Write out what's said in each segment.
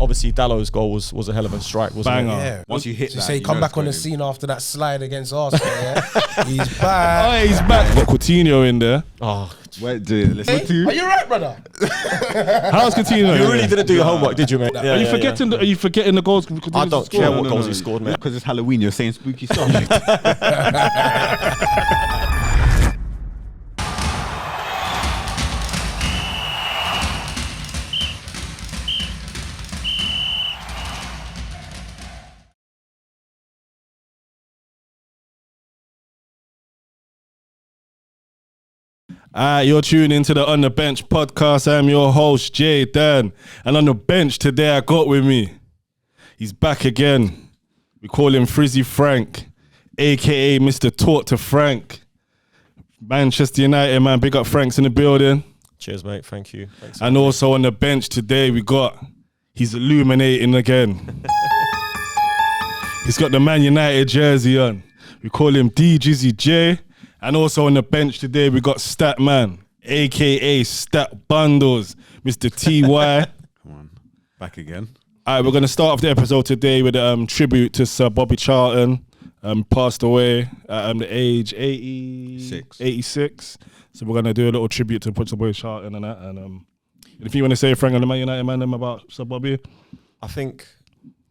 obviously Dallow's goal was a hell of a strike, wasn't it? Yeah. Once you hit that, say you come know back it's on the going. scene after that slide against Arsenal. Yeah, he's back. Oh, he's back. Got Coutinho in there. Oh, Wait, do it. Listen to Are you right, brother? How's Coutinho? you really didn't do your homework, did you, mate? Are you forgetting? Are you forgetting the goals? I don't care what goals he scored, mate. Because it's Halloween, you're saying spooky stuff. You're tuning into the On The Bench podcast. I'm your host, Jay Dan. And on the bench today, I got with me, he's back again. We call him Frizzy Frank, a.k.a. Mr. Talk to Frank. Manchester United, man. Big up Frank's in the building. Cheers, mate. Thank you. Thanks. And also on the bench today, he's illuminating again. He's got the Man United jersey on. We call him D Jizzy J. And also on the bench today, we got Stat Man, a.k.a. Stat Bundles, Mr. T.Y. Come on, back again. All right, we're going to start off the episode today with a tribute to Sir Bobby Charlton. Passed away at the age 86. So we're going to do a little tribute to Sir Bobby Charlton and that. And if you want to say, Frank, on the Man United man, about Sir Bobby? I think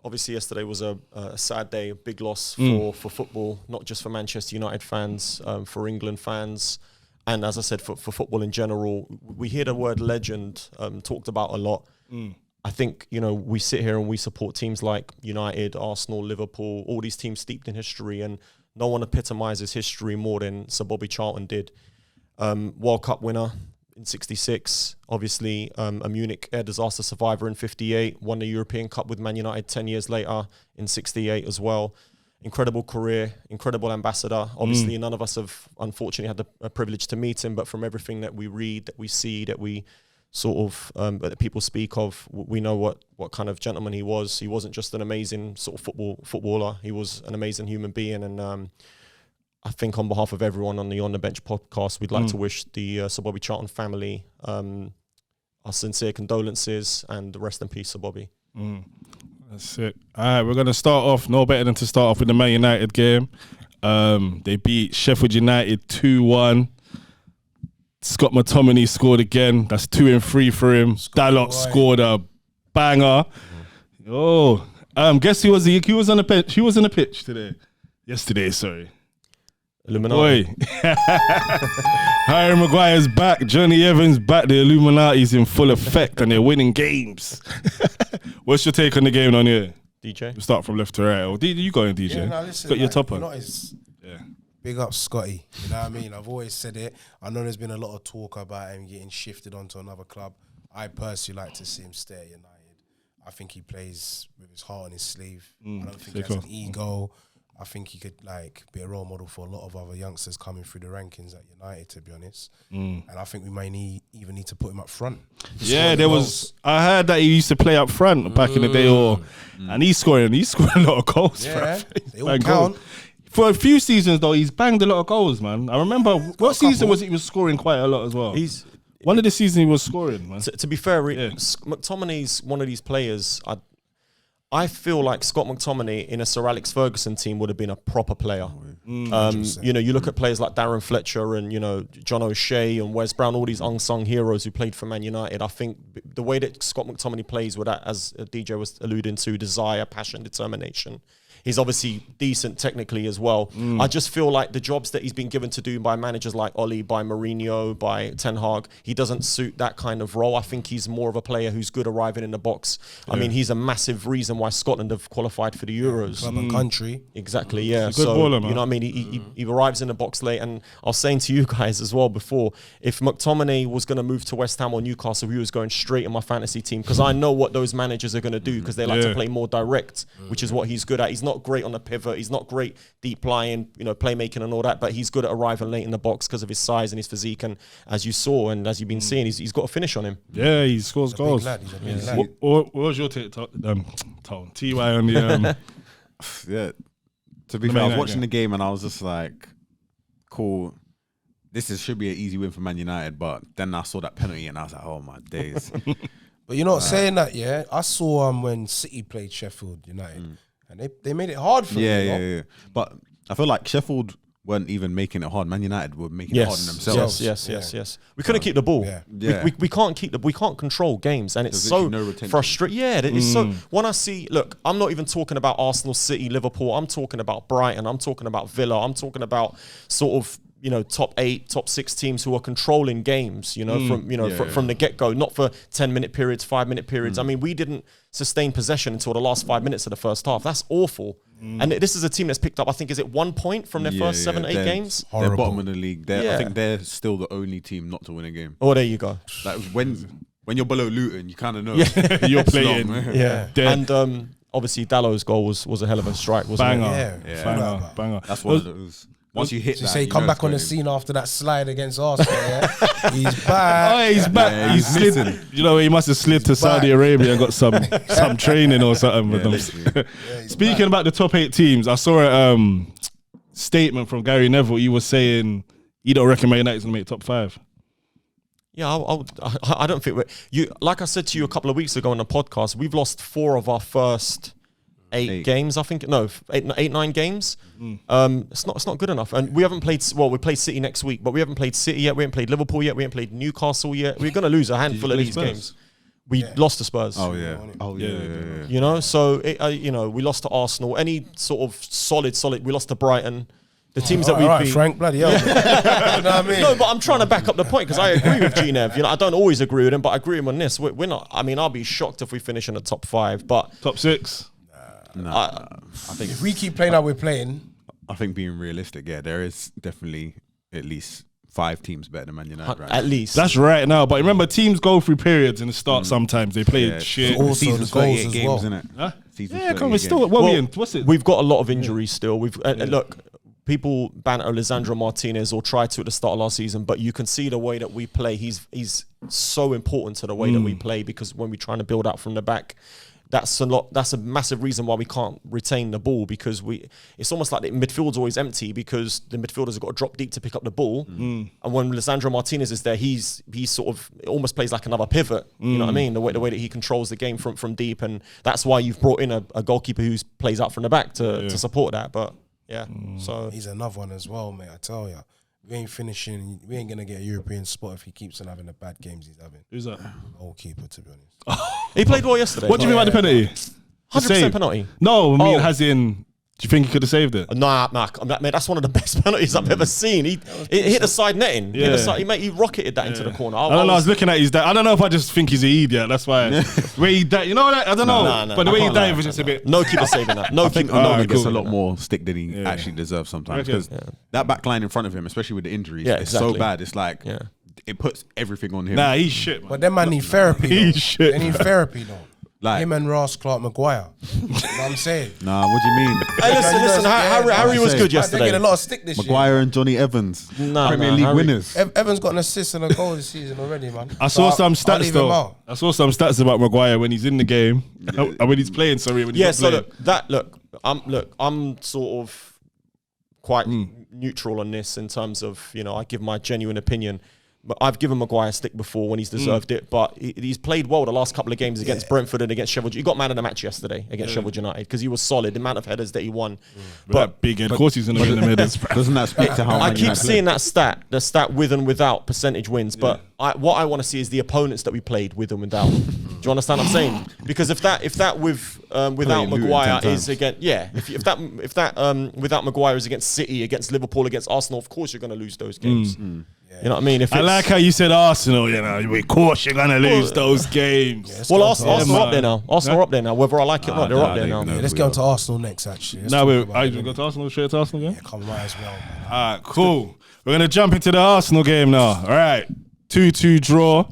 obviously yesterday was a sad day, a big loss for football, not just for Manchester United fans, for England fans, and as I said, for football in general. We hear the word legend talked about a lot. I think, we sit here and we support teams like United, Arsenal, Liverpool, all these teams steeped in history, and no one epitomizes history more than Sir Bobby Charlton did. World Cup winner in 66, obviously a Munich air disaster survivor in 58, won the European Cup with Man United 10 years later in 68 as well. Incredible career, incredible ambassador. Obviously none of us have unfortunately had the privilege to meet him, but from everything that we read, that we see, that we sort of, that people speak of, we know what kind of gentleman he was. He wasn't just an amazing sort of footballer, he was an amazing human being. And I think on behalf of everyone on the On The Bench podcast, we'd like to wish the Sir Bobby Charlton family our sincere condolences and rest in peace, Sir Bobby. That's it. All right, we're going to start off, no better than to start off with the Man United game. They beat Sheffield United 2-1. Scott McTominay scored again. That's 2 and 3 for him. Dalot scored a banger. Guess who was on the pitch? Who was on the pitch today? Yesterday, sorry. Illuminati. Boy. Harry Maguire's back. Johnny Evans back. The Illuminati's in full effect and they're winning games. What's your take on the game on here? DJ? We'll start from left to right. Or you go in, DJ. Yeah, no, listen, got your top on. Big up Scotty. You know what I mean? I've always said it. I know there's been a lot of talk about him getting shifted onto another club. I personally like to see him stay at United. I think he plays with his heart on his sleeve. I don't think he has an ego. I think he could be a role model for a lot of other youngsters coming through the rankings at United, to be honest. And I think we may even need to put him up front. Yeah, I heard that he used to play up front back in the day, and he's scoring a lot of goals. Yeah, they all count. Goals. For a few seasons though, he's banged a lot of goals, man. I remember what season was he was scoring quite a lot as well. One of the seasons he was scoring, man. To be fair, McTominay's one of these players. I feel like Scott McTominay in a Sir Alex Ferguson team would have been a proper player. You look at players like Darren Fletcher and John O'Shea and Wes Brown, all these unsung heroes who played for Man United. I think the way that Scott McTominay plays with that, as DJ was alluding to, desire, passion, determination. He's obviously decent technically as well. I just feel like the jobs that he's been given to do by managers like Oli, by Mourinho, by Ten Hag, he doesn't suit that kind of role. I think he's more of a player who's good arriving in the box. I mean, he's a massive reason why Scotland have qualified for the Euros. Club and country. Exactly, yeah. He's a good baller, man. You know what I mean? He arrives in the box late. And I was saying to you guys as well before, if McTominay was going to move to West Ham or Newcastle, he was going straight in my fantasy team because I know what those managers are going to do because they like to play more direct, which is what he's good at. He's not great on the pivot. He's not great deep lying, playmaking and all that, but he's good at arriving late in the box because of his size and his physique. And as you saw and as you've been seeing, he's got a finish on him. Yeah, he scores goals. He's a big lad. What was your take, T.Y. on the... Yeah, to be fair, I was watching the game and I was just like, cool, should be an easy win for Man United, but then I saw that penalty and I was like, oh my days. But you're not saying that, yeah. I saw when City played Sheffield United, and they made it hard for them. Yeah. But I feel like Sheffield weren't even making it hard. Man United were making it hard on themselves. Yes. We couldn't keep the ball. Yeah. We can't we can't control games, and it's so frustrating. Yeah, it's so. When I see, look, I'm not even talking about Arsenal, City, Liverpool. I'm talking about Brighton. I'm talking about Villa. I'm talking about sort of, you know, top 8, top 6 teams who are controlling games, you know, from the get-go, not for 10-minute periods, 5-minute periods. I mean, we didn't sustain possession until the last 5 minutes of the first half. That's awful. And this is a team that's picked up, I think, is it 1 point from their first 7, 8 games? They're bottom of the league. I think they're still the only team not to win a game. Oh, there you go. Like when you're below Luton, you kind of know you're playing. And obviously Dallow's goal was a hell of a strike, wasn't it? Banger. That's one of those. Once you hit that, say come back on the scene after that slide against Arsenal. He's back. Oh, he's back. Yeah, he's slid. You know, he must have slid to Saudi Arabia and got some training or something with them. Speaking about the top 8 teams, I saw a statement from Gary Neville. He was saying he don't reckon Man United's gonna make top 5. Yeah, I don't think like I said to you a couple of weeks ago on the podcast, we've lost 4 of our first 8 games, I think. No, 9 games. It's not good enough. And we haven't played. Well, we play City next week, but we haven't played City yet. We haven't played Liverpool yet. We haven't played Newcastle yet. We're going to lose a handful of these games. We lost to Spurs. Oh yeah. You know, so we lost to Arsenal. Any sort of solid. We lost to Brighton. The teams that we beat. Frank, bloody hell. You know what I mean? No, but I'm trying to back up the point because I agree with G-Nev. You know, I don't always agree with him, but I agree with him on this. We're not. I mean, I'll be shocked if we finish in the top 5, but top 6. I think if we keep playing how we're playing, I think being realistic, there is definitely at least 5 teams better than Man United. Right? At least that's right now. But remember, teams go through periods in the start. Sometimes they play shit. Also season's the goals 38 as games, well. isn't it? Huh? Season's Come on, still. What we in? What's it? We've got a lot of injuries still. We've look. People banter Lisandro Martinez or tried to at the start of last season, but you can see the way that we play. He's so important to the way that we play, because when we're trying to build out from the back, that's a massive reason why we can't retain the ball, because it's almost like the midfield's always empty because the midfielders have got to drop deep to pick up the ball. And when Lisandro Martinez is there, he's sort of, it almost plays like another pivot. You know what I mean? The way that he controls the game from deep, and that's why you've brought in a goalkeeper who plays out from the back to support that. But so he's another one as well, mate. I tell you, we ain't finishing. We ain't gonna get a European spot if he keeps on having the bad games he's having. Who's that? Goalkeeper, to be honest. He played well yesterday. What do you mean about the penalty? 100% penalty. No, I mean, as in, do you think he could have saved it? Nah, mate, that's one of the best penalties I've ever seen. He hit the side netting. He rocketed that into the corner. I don't know. I was looking at his dive. I don't know if I just think he's an idiot. That's why. The way he dive, you know that? I don't know. No, but the way he dived was just a bit. No keeper saving that. No keeper. He gets a lot more stick than he actually deserves sometimes, because that back line in front of him, especially with the injuries, it's so bad. It's like it puts everything on him. Nah, he's shit, man. But them man need therapy. He's shit. They need therapy though. Like him and Ross Clark-Maguire. You know what I'm saying? Nah, what do you mean? Hey, listen. Harry was good yesterday. They're getting a lot of stick this year. Maguire and Johnny Evans, Premier League winners. Evans got an assist and a goal this season already, man. I saw some stats though. I saw some stats about Maguire when he's in the game and when he's playing. When he's not playing. I'm sort of quite neutral on this in terms of, I give my genuine opinion. But I've given Maguire a stick before when he's deserved it, but he's played well the last couple of games against Brentford and against Sheffield. He got man of the match yesterday against Sheffield United because he was solid. The amount of headers that he won. But big head, of course he's going to win the middles. Doesn't that speak to how I keep seeing that stat, the stat with and without percentage wins, but what I want to see is the opponents that we played with and without. Do you understand what I'm saying? Because if that without Maguire is against if that without Maguire is against City, against Liverpool, against Arsenal, of course you're going to lose those games. You know what I mean? I like how you said Arsenal, of course you're going to lose those games. Well, Arsenal are up there now. Arsenal are up there now. Whether I like it or not, they're up there now. Let's go to Arsenal next, actually. Now we're going to go to Arsenal, straight to Arsenal again? Yeah, come right as well. All right, cool. We're going to jump into the Arsenal game now. All right. 2-2 draw.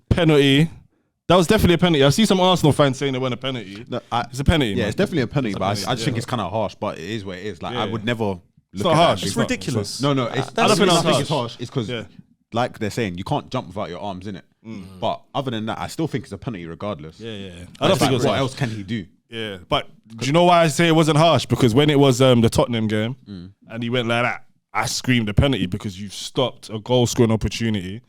Penalty. That was definitely a penalty. I see some Arsenal fans saying it wasn't a penalty. No, it's a penalty. Yeah, man. It's definitely a penalty, but I just think it's kind of harsh, but it is what it is. Like, I would never... It's not harsh. It's ridiculous. No, I don't think it's harsh. It's because, like they're saying, you can't jump without your arms in it. But other than that, I still think it's a penalty regardless. Yeah. I don't think what else can he do? Yeah, but do you know why I say it wasn't harsh? Because when it was the Tottenham game and he went like that, I screamed a penalty because you've stopped a goal scoring opportunity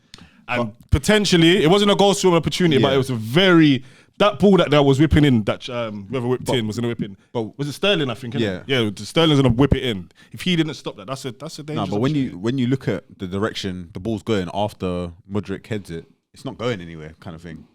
And potentially, it wasn't a goal scoring opportunity, but it was a very... That ball that was whipping in, that whoever whipped in was going to whip in. But was it Sterling, I think? Yeah. Yeah, Sterling's going to whip it in. If he didn't stop that, that's a dangerous No, but when you look at the direction the ball's going after Mudryk heads it, it's not going anywhere kind of thing.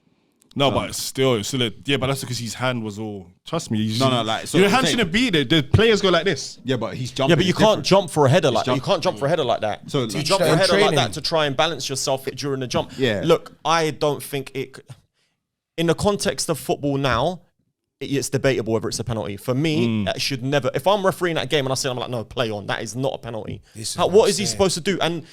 No, but it's still but that's because his hand was all... Trust me. So your hand shouldn't be there. The players go like this. Yeah, but he's jumping. Yeah, but you can't jump for a header like that. You can't jump for a header like that. So you jump for a header like that to try and balance yourself during the jump. Yeah. Look, I don't think it... In the context of football now, it's debatable whether it's a penalty. For me, it should never... If I'm refereeing that game and I say, I'm like, no, play on. That is not a penalty. What is he supposed to do? And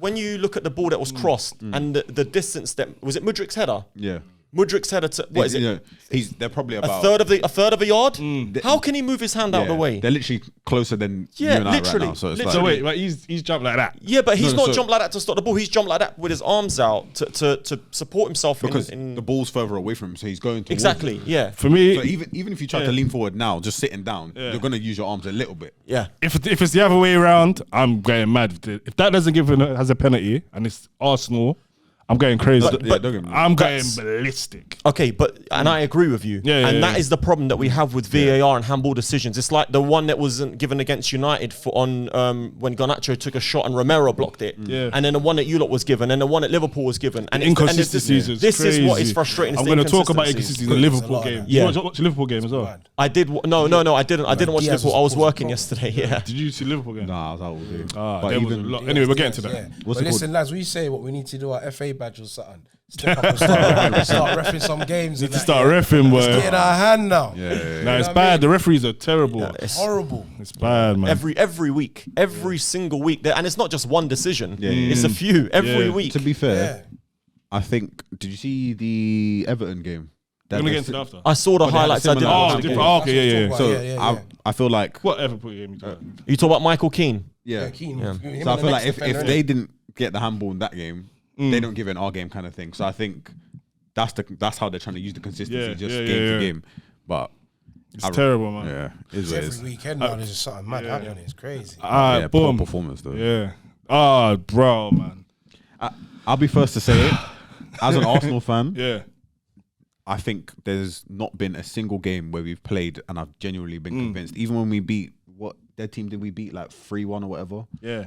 when you look at the ball that was crossed and the distance that... Was it Mudryk's header? Yeah. Mudryk's header to... What is it? They're probably about... A third of a yard? How can he move his hand out of the way? They're literally closer than you and I literally. right now. So, it's So wait, he's jumped like that. Yeah, but he's not jumped like that to stop the ball. He's jumped like that with his arms out to support himself. Because the ball's further away from him, so he's going towards exactly. it. Yeah. For me, so even if you try to lean forward now, just sitting down, you're going to use your arms a little bit. Yeah. If it's the other way around, I'm going mad. If that doesn't give him as a penalty and it's Arsenal, I'm going crazy. I'm going ballistic. Okay, and I agree with you. That is the problem that we have with VAR and handball decisions. It's like the one that wasn't given against United when Garnacho took a shot and Romero blocked it. Yeah. And then the one that Ulot was given, and the one that Liverpool was given. And inconsistencies is this crazy. is what is frustrating. I'm going to talk about inconsistencies in the Liverpool game. Yeah. Did you watch the Liverpool game as well? I did. No, I didn't. I didn't watch Liverpool. I was working yesterday. Yeah. Did you see the Liverpool game? Nah, I was out all day. But was a lot. Anyway, we're getting to that. Yeah. But listen, lads, we say what we need to do our FA badge or something. Step up and start reffing some games. Need to start reffing, boy. It's getting our hand now. No, it's bad. The referees are terrible. It's horrible. It's bad, man. Every week, every single week, and it's not just one decision. It's a few every week. To be fair, I think. Did you see the Everton game? We're gonna get into that after. I saw the highlights. I didn't. Okay, yeah. So I feel like what Everton game you talking? You talk about Michael Keane. Yeah. Keane. So I feel like if they didn't get the handball in that game, they don't give it in our game kind of thing. So I think that's how they're trying to use the consistency, game to game. But it's terrible, man. Yeah, it's every weekend now. There's something mad happening. It's crazy. Poor performance though. Yeah. Bro, man. I'll be first to say it. As an Arsenal fan, I think there's not been a single game where we've played and I've genuinely been convinced. Even when we beat their team did we beat like 3-1 or whatever? Yeah.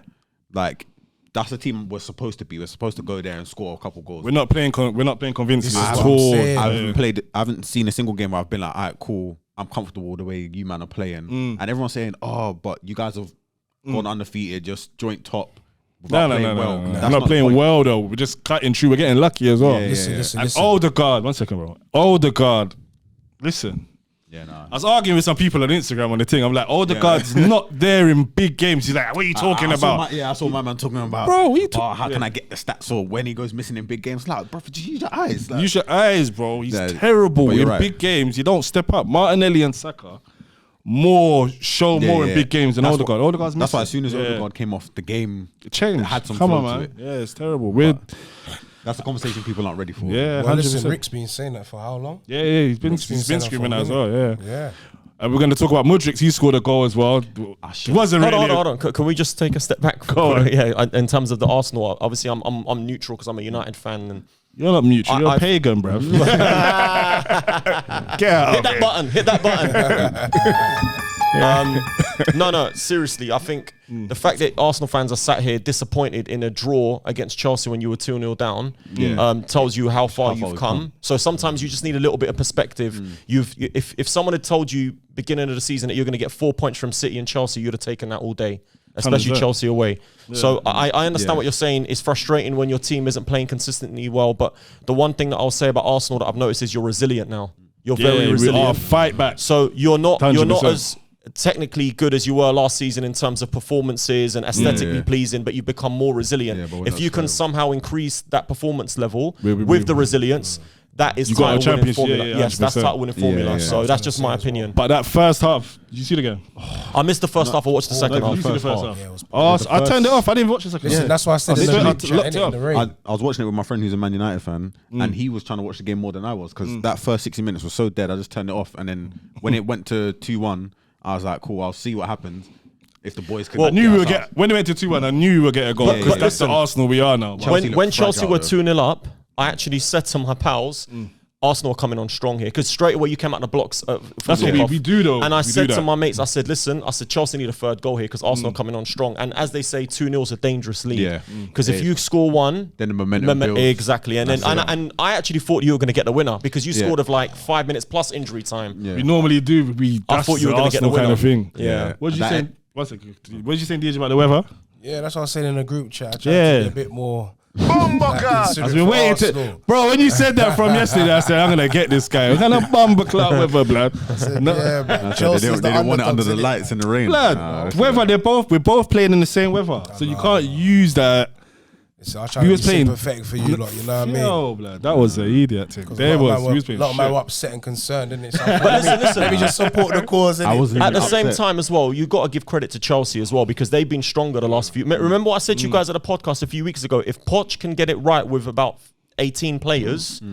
Like that's the team we're supposed to be. We're supposed to go there and score a couple goals. We're not playing convincing at all. I haven't seen a single game where I've been like, all right, cool. I'm comfortable the way you man are playing. And everyone's saying, oh, but you guys have gone undefeated, just joint top. No. We're not playing well though. We're just cutting through. We're getting lucky as well. Listen. Odegaard, 1 second, bro. Odegaard, listen. Yeah, no. I was arguing with some people on Instagram on the thing. I'm like, Odegaard's not there in big games. He's like, what are you talking about? I saw my man talking about, bro, what are you how can I get the stats or when he goes missing in big games? Like, bro, just use your eyes. Like, use your eyes, bro. He's terrible in big games. You don't step up. Martinelli and Saka show more in big games than Odegaard. Odegaard's missing. That's why as soon as Odegaard came off the game, it changed. It had some Come on, flow man. to it. Yeah, it's terrible. That's a conversation people aren't ready for. Yeah, well, listen, Rick's been saying that for how long? Yeah, he's been screaming that as well. Yeah. And we're going to talk about Mudryk. He scored a goal as well. It wasn't really. Hold on. Can we just take a step back? In terms of the Arsenal, obviously I'm neutral because I'm a United fan. And you're not neutral. You're a pagan, bro. Get out. Hit that button. No, seriously, I think the fact that Arsenal fans are sat here disappointed in a draw against Chelsea when you were 2-0 down tells you how far you've come. So sometimes you just need a little bit of perspective. If someone had told you beginning of the season that you're going to get 4 points from City and Chelsea, you'd have taken that all day, especially 100%. Chelsea away. Yeah. So I understand what you're saying. It's frustrating when your team isn't playing consistently well, but the one thing that I'll say about Arsenal that I've noticed is you're resilient now. You're very resilient. I'll fight back. So you're not 100%. as technically good as you were last season in terms of performances and aesthetically pleasing, but you've become more resilient. If you can somehow increase that performance level with the resilience, that is title winning formula. Yes, that's title winning formula. So that's just my opinion. But that first half, did you see it again? I missed the first half. I watched the second half. Did you see the first half? I turned it off. I didn't even watch the second half. Listen, that's why I said I was watching it with my friend who's a Man United fan, and he was trying to watch the game more than I was because that first 60 minutes was so dead. I just turned it off, and then when it went to 2-1, I was like, cool, I'll see what happens. if the boys could. I knew we would get when they went to 2-1. I knew we would get a goal because that's the Arsenal we are now. When Chelsea were 2-0 up, I actually said to my pals, Arsenal are coming on strong here because straight away you came out the blocks. That's what we do though. And I said to my mates, I said, listen, I said Chelsea need a third goal here because Arsenal are coming on strong. And as they say, 2-0 is a dangerous lead. Yeah. Because if you score one, then the momentum builds. Exactly. And then and I actually thought you were going to get the winner because you scored of like 5 minutes plus injury time. Yeah. We normally do. I thought you were going to get the winner. Kind of thing. Yeah. What did you say? What did you say, DJ, about the weather? Yeah, that's what I was saying in the group chat. I tried to be a bit more. I've been waiting to, bro. When you said that from yesterday, I said I'm gonna get this guy. What kind of bumper club weather, blood? Yeah, man. They didn't want it under the lights in the rain. Blood, weather. We're both playing in the same weather, so you can't use that. So I tried to be sympathetic for you lot, you know what I mean? Yo, blood, that was an idiot thing. There was. A lot of men were upset and concerned, didn't it? So but listen, let me just support the cause. At the same time as well, you got to give credit to Chelsea as well because they've been stronger the last few. Remember what I said to you guys at the podcast a few weeks ago? If Poch can get it right with about 18 players,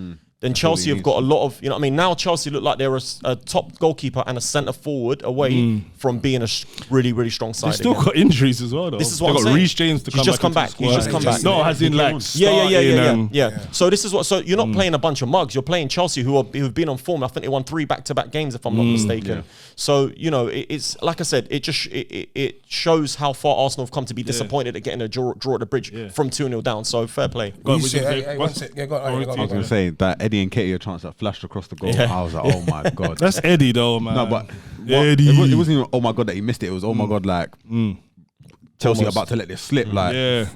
then Chelsea have got a lot of, you know what I mean? Now Chelsea look like they're a top goalkeeper and a centre forward away from being a really, really strong side. They still got injuries as well, though. This is what they got Reece James to come back. He's just come back. No, as in like yeah. So this is what. So you're not playing a bunch of mugs. You're playing Chelsea, who've been on form. I think they won 3 back-to-back games, if I'm not mistaken. Yeah. So you know, it's like I said, it shows how far Arsenal have come to be disappointed at getting a draw at the bridge from 2-0 down. So fair play. I was going to say that Eddie and Katie chance that flashed across the goal. Yeah. I was like, oh my god, that's Eddie though, man. No, but Eddie. It wasn't even oh my god that he missed it. It was oh my god, like Chelsea about to let this slip. Like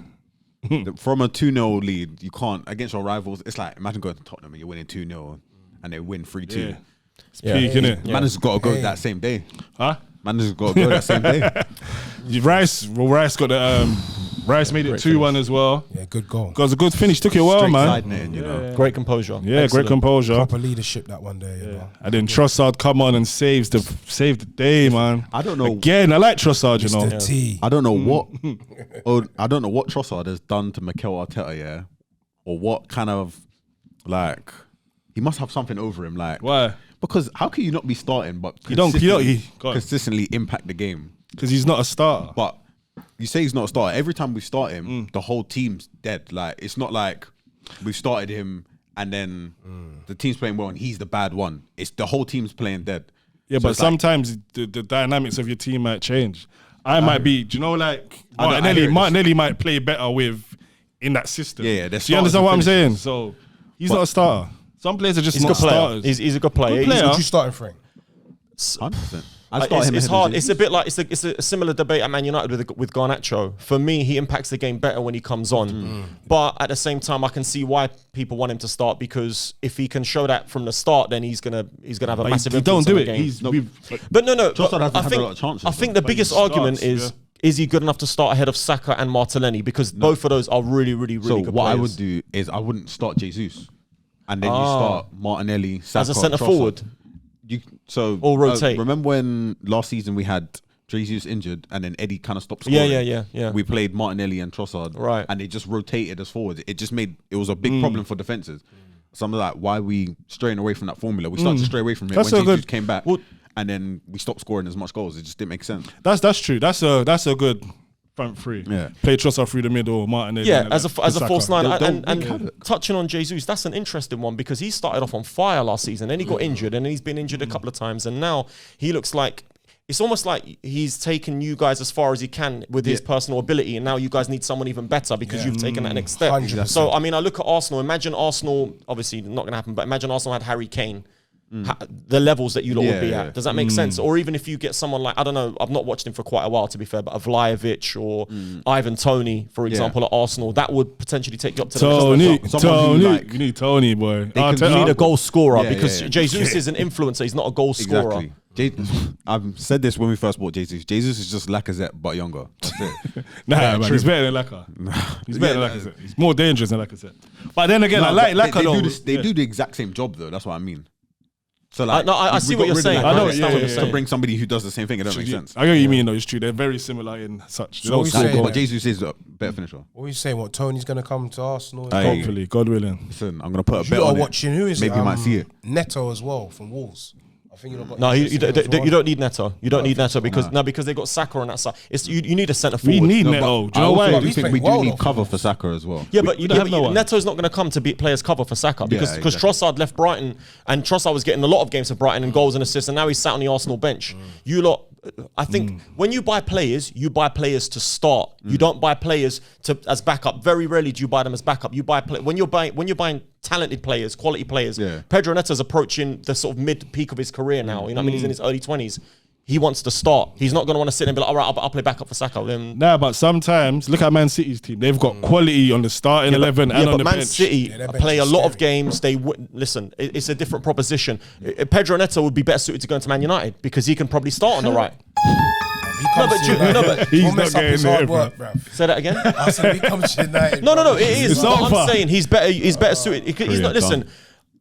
from a 2-0 lead, you can't against your rivals. It's like imagine going to Tottenham and you're winning 2-0 and they win 3-2. It's peak, innit? Man has got to go that same day. Huh? Man has got to go that same day. Rice got the Rice made it 2-1 as well. Yeah, good goal. Got a good finish. Took it well, man. Netting, you know. Great composure. Yeah, excellent. Great composure. Proper leadership that one day. You know? And then Trossard come on and saves the day, man. I don't know. Again, I like Trossard, you know. I don't know what. I don't know what Trossard has done to Mikel Arteta, yeah, or what kind of like he must have something over him, like why? Because how can you not be starting, but consistently impact the game? Because he's not a starter. But you say he's not a starter. Every time we start him, the whole team's dead. Like it's not like we've started him and then the team's playing well and he's the bad one. It's the whole team's playing dead. Yeah, so but sometimes the dynamics of your team might change. I might be, do you know, like Martinelli might play better in that system. Yeah, do you understand what I'm saying? So he's not a starter. Some players are just not starters. He's a good player. Would you start him, Frank? 100%. It's hard. It's a bit like it's a similar debate at Man United with Garnacho. For me, he impacts the game better when he comes on. But at the same time, I can see why people want him to start because if he can show that from the start, then he's gonna have a massive influence on the game. But no. I think the biggest argument is he good enough to start ahead of Saka and Martinelli because both of those are really, really, really good players. So what I would do is I wouldn't start Jesus, and then you start Martinelli, Saka, as a centre forward. Or rotate. Remember when last season we had Jesus injured and then Eddie kind of stopped scoring? Yeah. We played Martinelli and Trossard, right? And they just rotated us forwards. It was a big problem for defenses. So I'm like, why are we straying away from that formula? We started to stray away from it when Jesus came back, and then we stopped scoring as much goals. It just didn't make sense. That's true. That's a good front three. Yeah, play Trossard through the middle, Martinelli. Yeah, as a false nine. And touching on Jesus, that's an interesting one because he started off on fire last season, then he got injured, and he's been injured a couple of times, and now he looks like it's almost like he's taken you guys as far as he can with his personal ability, and now you guys need someone even better because you've taken that next step. 100%. So I mean, I look at Arsenal. Imagine Arsenal, obviously not going to happen, but imagine Arsenal had Harry Kane. The levels that you lot would be at. Does that make sense? Or even if you get someone like, I don't know, I've not watched him for quite a while to be fair, but a Vlahovic or Ivan Toney, for example, at Arsenal, that would potentially take you up to the next level. You need Tony, boy. You need a goal scorer because Jesus is an influencer. He's not a goal scorer. I've said this when we first bought Jesus. Jesus is just Lacazette, but younger. That's it. Man, he's better than Lacazette. He's better than Lacazette. He's more dangerous than Lacazette. But then again, I like Lacazette. They do the exact same job, though. That's what I mean. So like, I see what you're saying. I know what you're saying. To bring somebody who does the same thing, it doesn't make sense. I know what you mean, though. It's true. They're very similar in such. So but Jesus is a better finisher. What are you saying? What, Tony's going to come to Arsenal? Hopefully, God willing. Listen, I'm going to put a bet on watching. Who is Maybe you might see it. Neto as well from Wolves. I think you've got. No, you don't need Neto. You don't need Neto because they got Saka on that side. You need a centre forward. We need Neto. Do you know why? I think we do need cover for Saka as well. Yeah, but Neto's not going to come to be play as cover for Saka because Trossard left Brighton and Trossard was getting a lot of games for Brighton and goals and assists, and now he's sat on the Arsenal bench. You lot. I think when you buy players to start. You don't buy players as backup. Very rarely do you buy them as backup. You buy when you're buying talented players, quality players. Pedro Neto's approaching the sort of mid-peak of his career now. You know what I mean? He's in his early 20s. He wants to start. He's not going to want to sit and be like, all right, I'll play backup for Saka. Nah, but sometimes, look at Man City's team. They've got quality on the starting 11 and on the bench. Man City play a lot of games. Listen, it's a different proposition. Pedro Neto would be better suited to go into Man United because he can probably start on the right. But he's not getting there, work, bruv. Say that again. I said he comes to United. No, it is. It's But over. I'm saying he's better suited. He's not. Listen,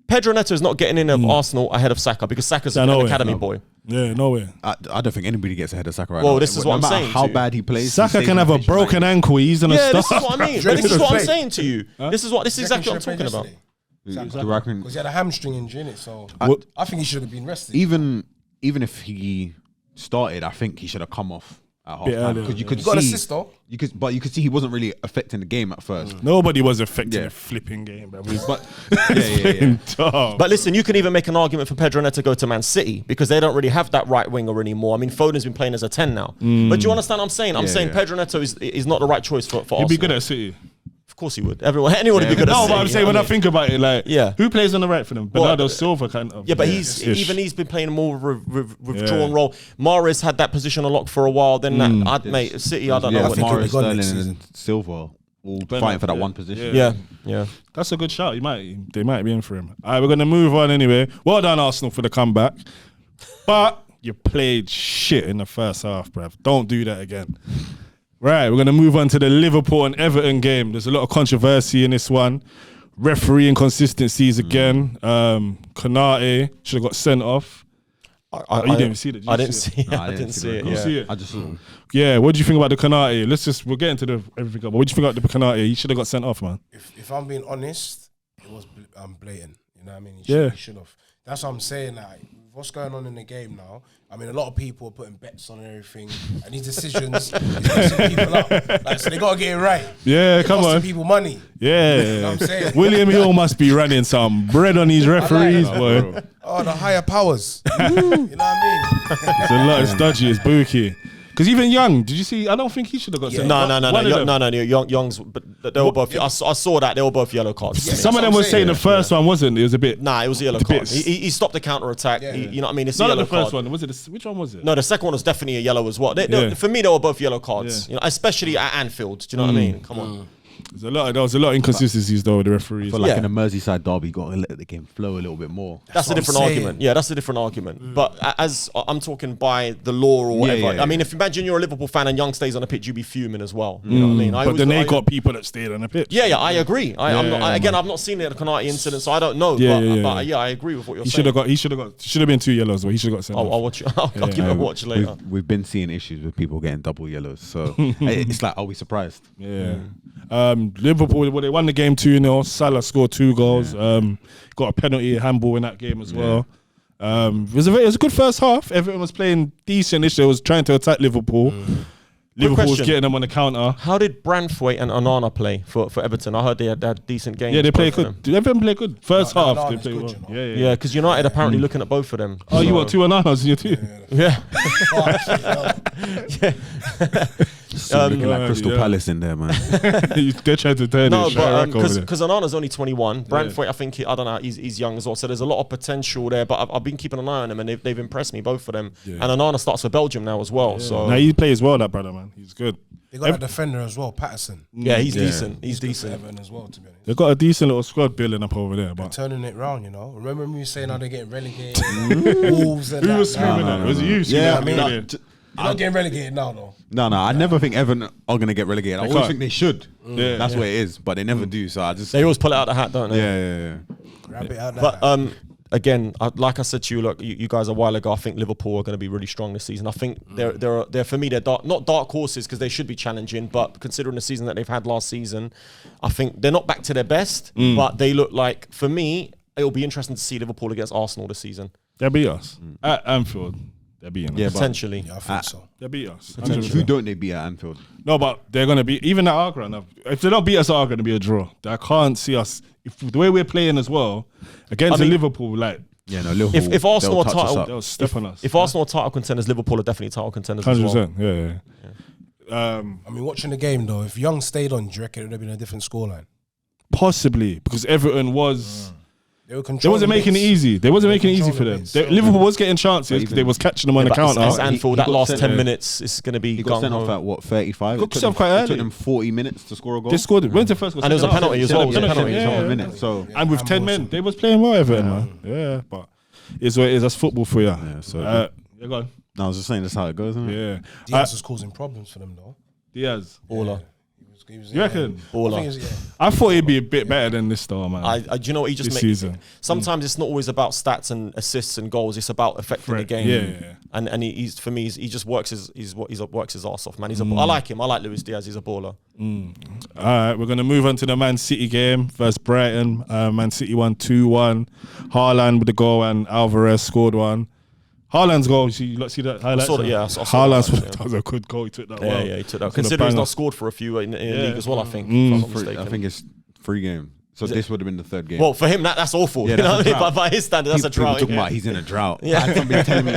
Pedro Neto is not getting in of Arsenal ahead of Saka because Saka's an academy boy. Yeah, no way. I don't think anybody gets ahead of Saka right now. Well, this is what I'm saying. No matter how bad he plays, Saka can have a broken ankle. He's gonna start. This is what I mean. But this is what I'm saying to you. This is Do you exactly reckon what I'm he talking should've about. played yesterday? Because he had a hamstring injury in it, so I think he should have been rested. even if he started, I think he should have come off at half time because you could He see got an assist though. you could see he wasn't really affecting the game at first. Nobody was affecting Yeah. the flipping game, bro. But yeah. But listen, you can even make an argument for Pedro Neto to go to Man City because they don't really have that right winger anymore. I mean, Foden's been playing as a 10 now. But do you understand what I'm saying? I'm saying Pedro Neto is not the right choice for Arsenal. He'd be good at City. Of course he would. Anyone would be good at No, City. but I'm saying when I think about it, like, who plays on the right for them? Bernardo Silva kind of. Yeah, but he's been playing a more withdrawn role. Mahrez had that position unlocked for a while. Then City, I don't know. What Mahrez, he got Sterling, next and Silva all fighting for that one position. Yeah. That's a good shout. They might be in for him. All right, we're gonna move on anyway. Well done, Arsenal, for the comeback. But you played shit in the first half, bruv. Don't do that again. Right, we're going to move on to the Liverpool and Everton game. There's a lot of controversy in this one. Referee inconsistencies again. Konate should have got sent off. You didn't even see it. I didn't see it. I didn't see it. You see it? I just saw it. Yeah, what do you think about the Konate? We'll get into everything. But what do you think about the Konate? He should have got sent off, man. If I'm being honest, it was blatant. You know what I mean? He should have. That's what I'm saying. Like, what's going on in the game now? I mean, a lot of people are putting bets on everything, and these decisions is messing people up. Like, so they gotta get it right. Yeah, come on. People money. Yeah, You know what I'm saying? William Hill must be running some bread on these referees, boy. Oh, the higher powers. You know what I mean? It's a lot. It's dodgy. It's booky. Because even Young, did you see? I don't think he should have got sent. No. Young's, but they were both. I saw that they were both yellow cards. Yeah, Some of them were saying the first one wasn't. It was a bit. Nah, it was a yellow card. He stopped the counter attack. You know what I mean? It's a Not yellow the first card. one. Was it? Which one was it? No, the second one was definitely a yellow as well. For me, they were both yellow cards. Yeah. You know, especially at Anfield. Do you know what I mean? Come on. There was a lot of inconsistencies though with the referees. I feel like in a Merseyside derby, you got to let the game flow a little bit more. That's a different argument. Yeah, that's a different argument. But as I'm talking by the law or whatever, I mean, if imagine you're a Liverpool fan and Young stays on the pitch, you'd be fuming as well. You know what I mean? But then they got people that stayed on the pitch. Yeah, I agree. I've not seen the Konate incident, so I don't know. But I agree with what you're saying. He should have been 2 yellows, but he should have got sent off. I'll watch. I'll give it a watch later. We've been seeing issues with people getting double yellows, so it's like, are we surprised? Yeah. Liverpool, they won the game 2-0. Salah scored 2 goals. Got a penalty, handball in that game as well. It was a good first half. Everyone was playing decent-ish. They was trying to attack Liverpool. Liverpool was getting them on the counter. How did Branthwaite and Onana play for Everton? I heard they had decent games. Yeah, they played good. Did everyone play good? First half, they played good, well. Yeah, because United apparently looking at both of them. Oh, you want 2 Onanas in your team? Yeah. Looking like Crystal Palace in there, man. They're trying to turn No, it. but because Onana's only 21. Branthwaite, I think, I don't know, he's young as well. So there's a lot of potential there. But I've been keeping an eye on them, and they've impressed me, both of them. Yeah. And Onana starts for Belgium now as well. So now he plays well, that brother, man. He's good. They got a defender as well, Patterson. Yeah, he's decent. He's decent. Everton as well, to be honest. They've got a decent little squad building up over there. They're But turning it round, you know. Remember me saying how they're getting relegated? Wolves and who was screaming that? Was it you? Yeah, I mean, they're not getting relegated now, though. No, I never think Everton are going to get relegated. I always think they should. Yeah. That's what it is, but they never do. So they always pull it out the hat, don't they? Yeah. Grab it out the But hat. again, like I said to you, look, you guys a while ago, I think Liverpool are going to be really strong this season. I think they're for me, they're not dark horses because they should be challenging, but considering the season that they've had last season, I think they're not back to their best, but they look like, for me, it'll be interesting to see Liverpool against Arsenal this season. They beat us at Anfield. They're beating us. Yeah, Potentially. Yeah, I think so. They beat us. Who don't they beat at Anfield? No, but they're gonna be even at our ground. If they don't beat us at our ground, it'll be a draw. I can't see us if the way we're playing as well against Liverpool. Like, Yeah, no, Liverpool. If Arsenal are they'll touch us title, up. they'll step on us. if Arsenal are title contenders, Liverpool are definitely title contenders as well. 100%. Yeah. I mean, watching the game though, if Young stayed on, do you reckon it would have been a different scoreline? Possibly because Everton was. They were They wasn't making it easy. They wasn't making it easy for them. controlling Liverpool was getting chances because they was catching them on the But counter. it's Anfield. He That got last sent 10 off. minutes is going to be He got sent off gung-ho. at what, 35? Got sent off quite It early. took them 40 minutes to score a goal. They scored it. When's the first goal? And it was a Second half. penalty as well. It was a penalty. Yeah. minutes. So And with 10 men, they was playing well, Everton, man. Yeah, but it's what it is. That's football for you. Yeah, so Yeah, go on. I was just saying that's how it goes, isn't it? Yeah. Diaz was causing problems for them though. Diaz. Baller. He was, You reckon? Baller. I think he was, I thought he'd be a bit better than this star, man. Do you know what he just This makes? season. Sometimes it's not always about stats and assists and goals. It's about affecting the game. Yeah. And he's for me, he just works his works his ass off, man. I like him. I like Luis Diaz. He's a baller. All right, we're going to move on to the Man City game versus Brighton. Man City won 2-1. Haaland with the goal and Alvarez scored one. Haaland's goal, see that highlight? saw that, yeah, I saw Haaland's that, that was a good goal. He took that Yeah, well. yeah, he took that. It's a Considering he's banger. not scored for a few in the league as well, I think. If I'm not mistaken. I think it's 3 game. So this would have been the 3rd game. Well, for him, that's awful. Yeah, you know that's what I a mean? But drought. by his standard, that's a People drought. talking yeah. about he's in a drought. Yeah. I had somebody telling me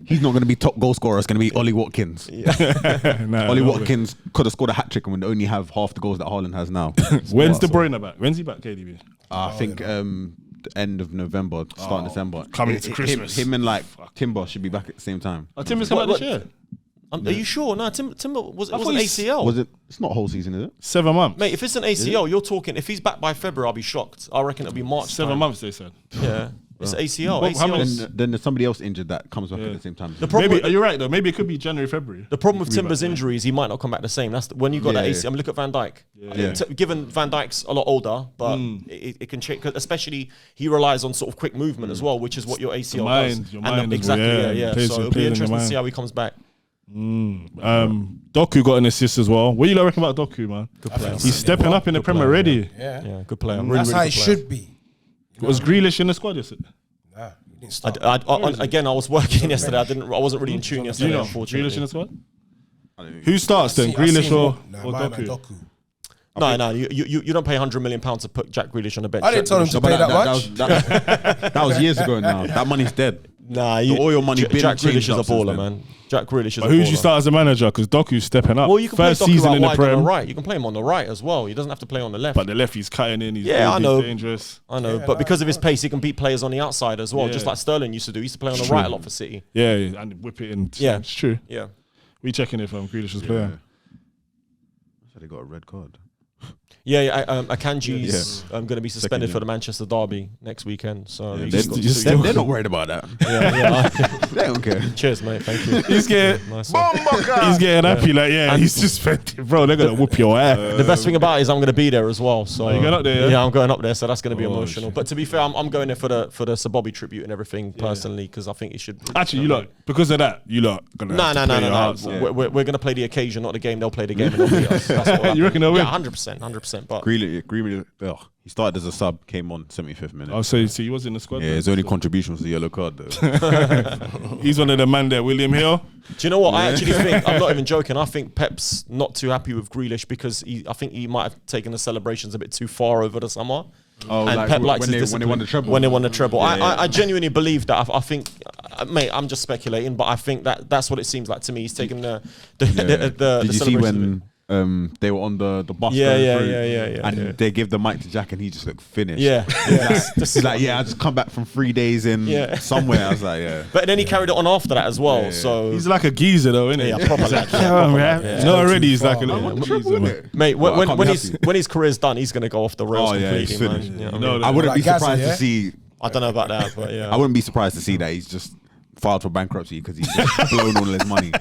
he's not going to be top goal scorer. It's going to be Ollie Watkins. Ollie Watkins could have scored a hat trick and would only have half the goals that Haaland has now. When's De Bruyne back? When's he back, KDB? I think the end of November, start of December. Coming to Christmas. Him and Timber should be back at the same time. Oh, Timber's coming out this year? Are you sure? No, Timber was an thought ACL. Was it? It's not whole season, is it? 7 months. Mate, if it's an ACL, you're talking. If he's back by February, I'll be shocked. I reckon it'll be March. 7 time. months, they said. Yeah, it's ACL. Well, how many- ACL. Then there's somebody else injured that comes back at the same time. The problem. Maybe, you're right, though. Maybe it could be January, February. The problem with He could be Timber's back then. injuries, he might not come back the same. That's when you got that Yeah, ACL. I mean, look at Van Dijk. Yeah. Given Van Dijk's a lot older, but it can change. Especially he relies on sort of quick movement as well, which is what your ACL does. your mind as exactly. well, Yeah. Plays- So it'll plays be in the interesting to mind. see how he comes back. Doku got an assist as well. What do you reckon about Doku, man? Good player. He's stepping up in the Premier already. Yeah. Yeah, good player. Really, That's really how good it player. should be. Was Grealish in the squad yesterday? Nah, he didn't start. Again, I was working yesterday. I wasn't really in tune Do you yesterday. know Unfortunately, Grealish in the squad? Who starts then? I Grealish seen or my man Doku? Doku. No, you don't pay £100 million to put Jack Grealish on the bench. I didn't tell him to pay that much. That was years ago now. That money's dead. Nah, The oil money been Jack Grealish changed is a up since baller, then. man. Jack Grealish is But a who baller. do you start as a manager? Because Doku's stepping up. Well, you can First play Doku season out in the wide on the Prem. right. You can play him on the right as well. He doesn't have to play on the left. But the left, he's cutting in. He's Yeah, I know. dangerous. I know, but because of his pace, he can beat players on the outside as well, just Yeah. like Sterling used to do. He used to play on the right a lot for City. Yeah, and whip it in. Yeah. It's true. Yeah. We checking if Grealish was playing. So they got a red card. Yeah, Akanji's going to be suspended for the Manchester derby next weekend. So he's They're, just got just two- still- they're not worried about that. yeah. They don't care. Cheers, mate. Thank you. He's getting, Nice one. he's getting happy. Like, yeah, he's suspended, bro. They're gonna whoop your ass. The best thing about it is I'm going to be there as well. So you going up there, yeah? Yeah, I'm going up there. So that's going to be Oh, emotional. shit. But to be fair, I'm going there for the Sir Bobby tribute and everything personally because I think it should. Actually, you lot, because of that, you lot gonna No. have to play your hearts out. We're going to play the occasion, not the game. They'll play the game and they'll beat us. That's what You reckon they'll win? Yeah, 100%. But Grealish, he started as a sub, came on 75th minute. Oh, so he was in the squad. Yeah, then? his only contribution was the yellow card, though. He's one of the man there, William Hill. do you know what? I actually think, I'm not even joking, I think Pep's not too happy with Grealish because I think he might have taken the celebrations a bit too far over the summer. Oh, And like Pep likes when his they won the discipline. treble. When they won the treble. Yeah, yeah. I genuinely believe that. I think, mate, I'm just speculating, but I think that's what it seems like to me. He's taking the Did you see celebration. when they were on the bus Yeah, going yeah, through, yeah, and yeah. they give the mic to Jack and he just looked finished. Yeah. He's like, yeah, I just come back from 3 days in somewhere. I was like, yeah. But then he carried it on after that as well. Yeah. So He's like a geezer, though, isn't he? yeah, proper lad. Yeah, man. Yeah. No, already he's like a far, little man. geezer, man. Mate, Well, I can't when be his happy. when his career's done, he's gonna go off the rails Oh, yeah, he's completely, man. finished. You know what I No, mean? I wouldn't Like be surprised Gaza, to see. I don't know about that, but yeah. I wouldn't be surprised to see that he's just filed for bankruptcy because he's just blown all his money.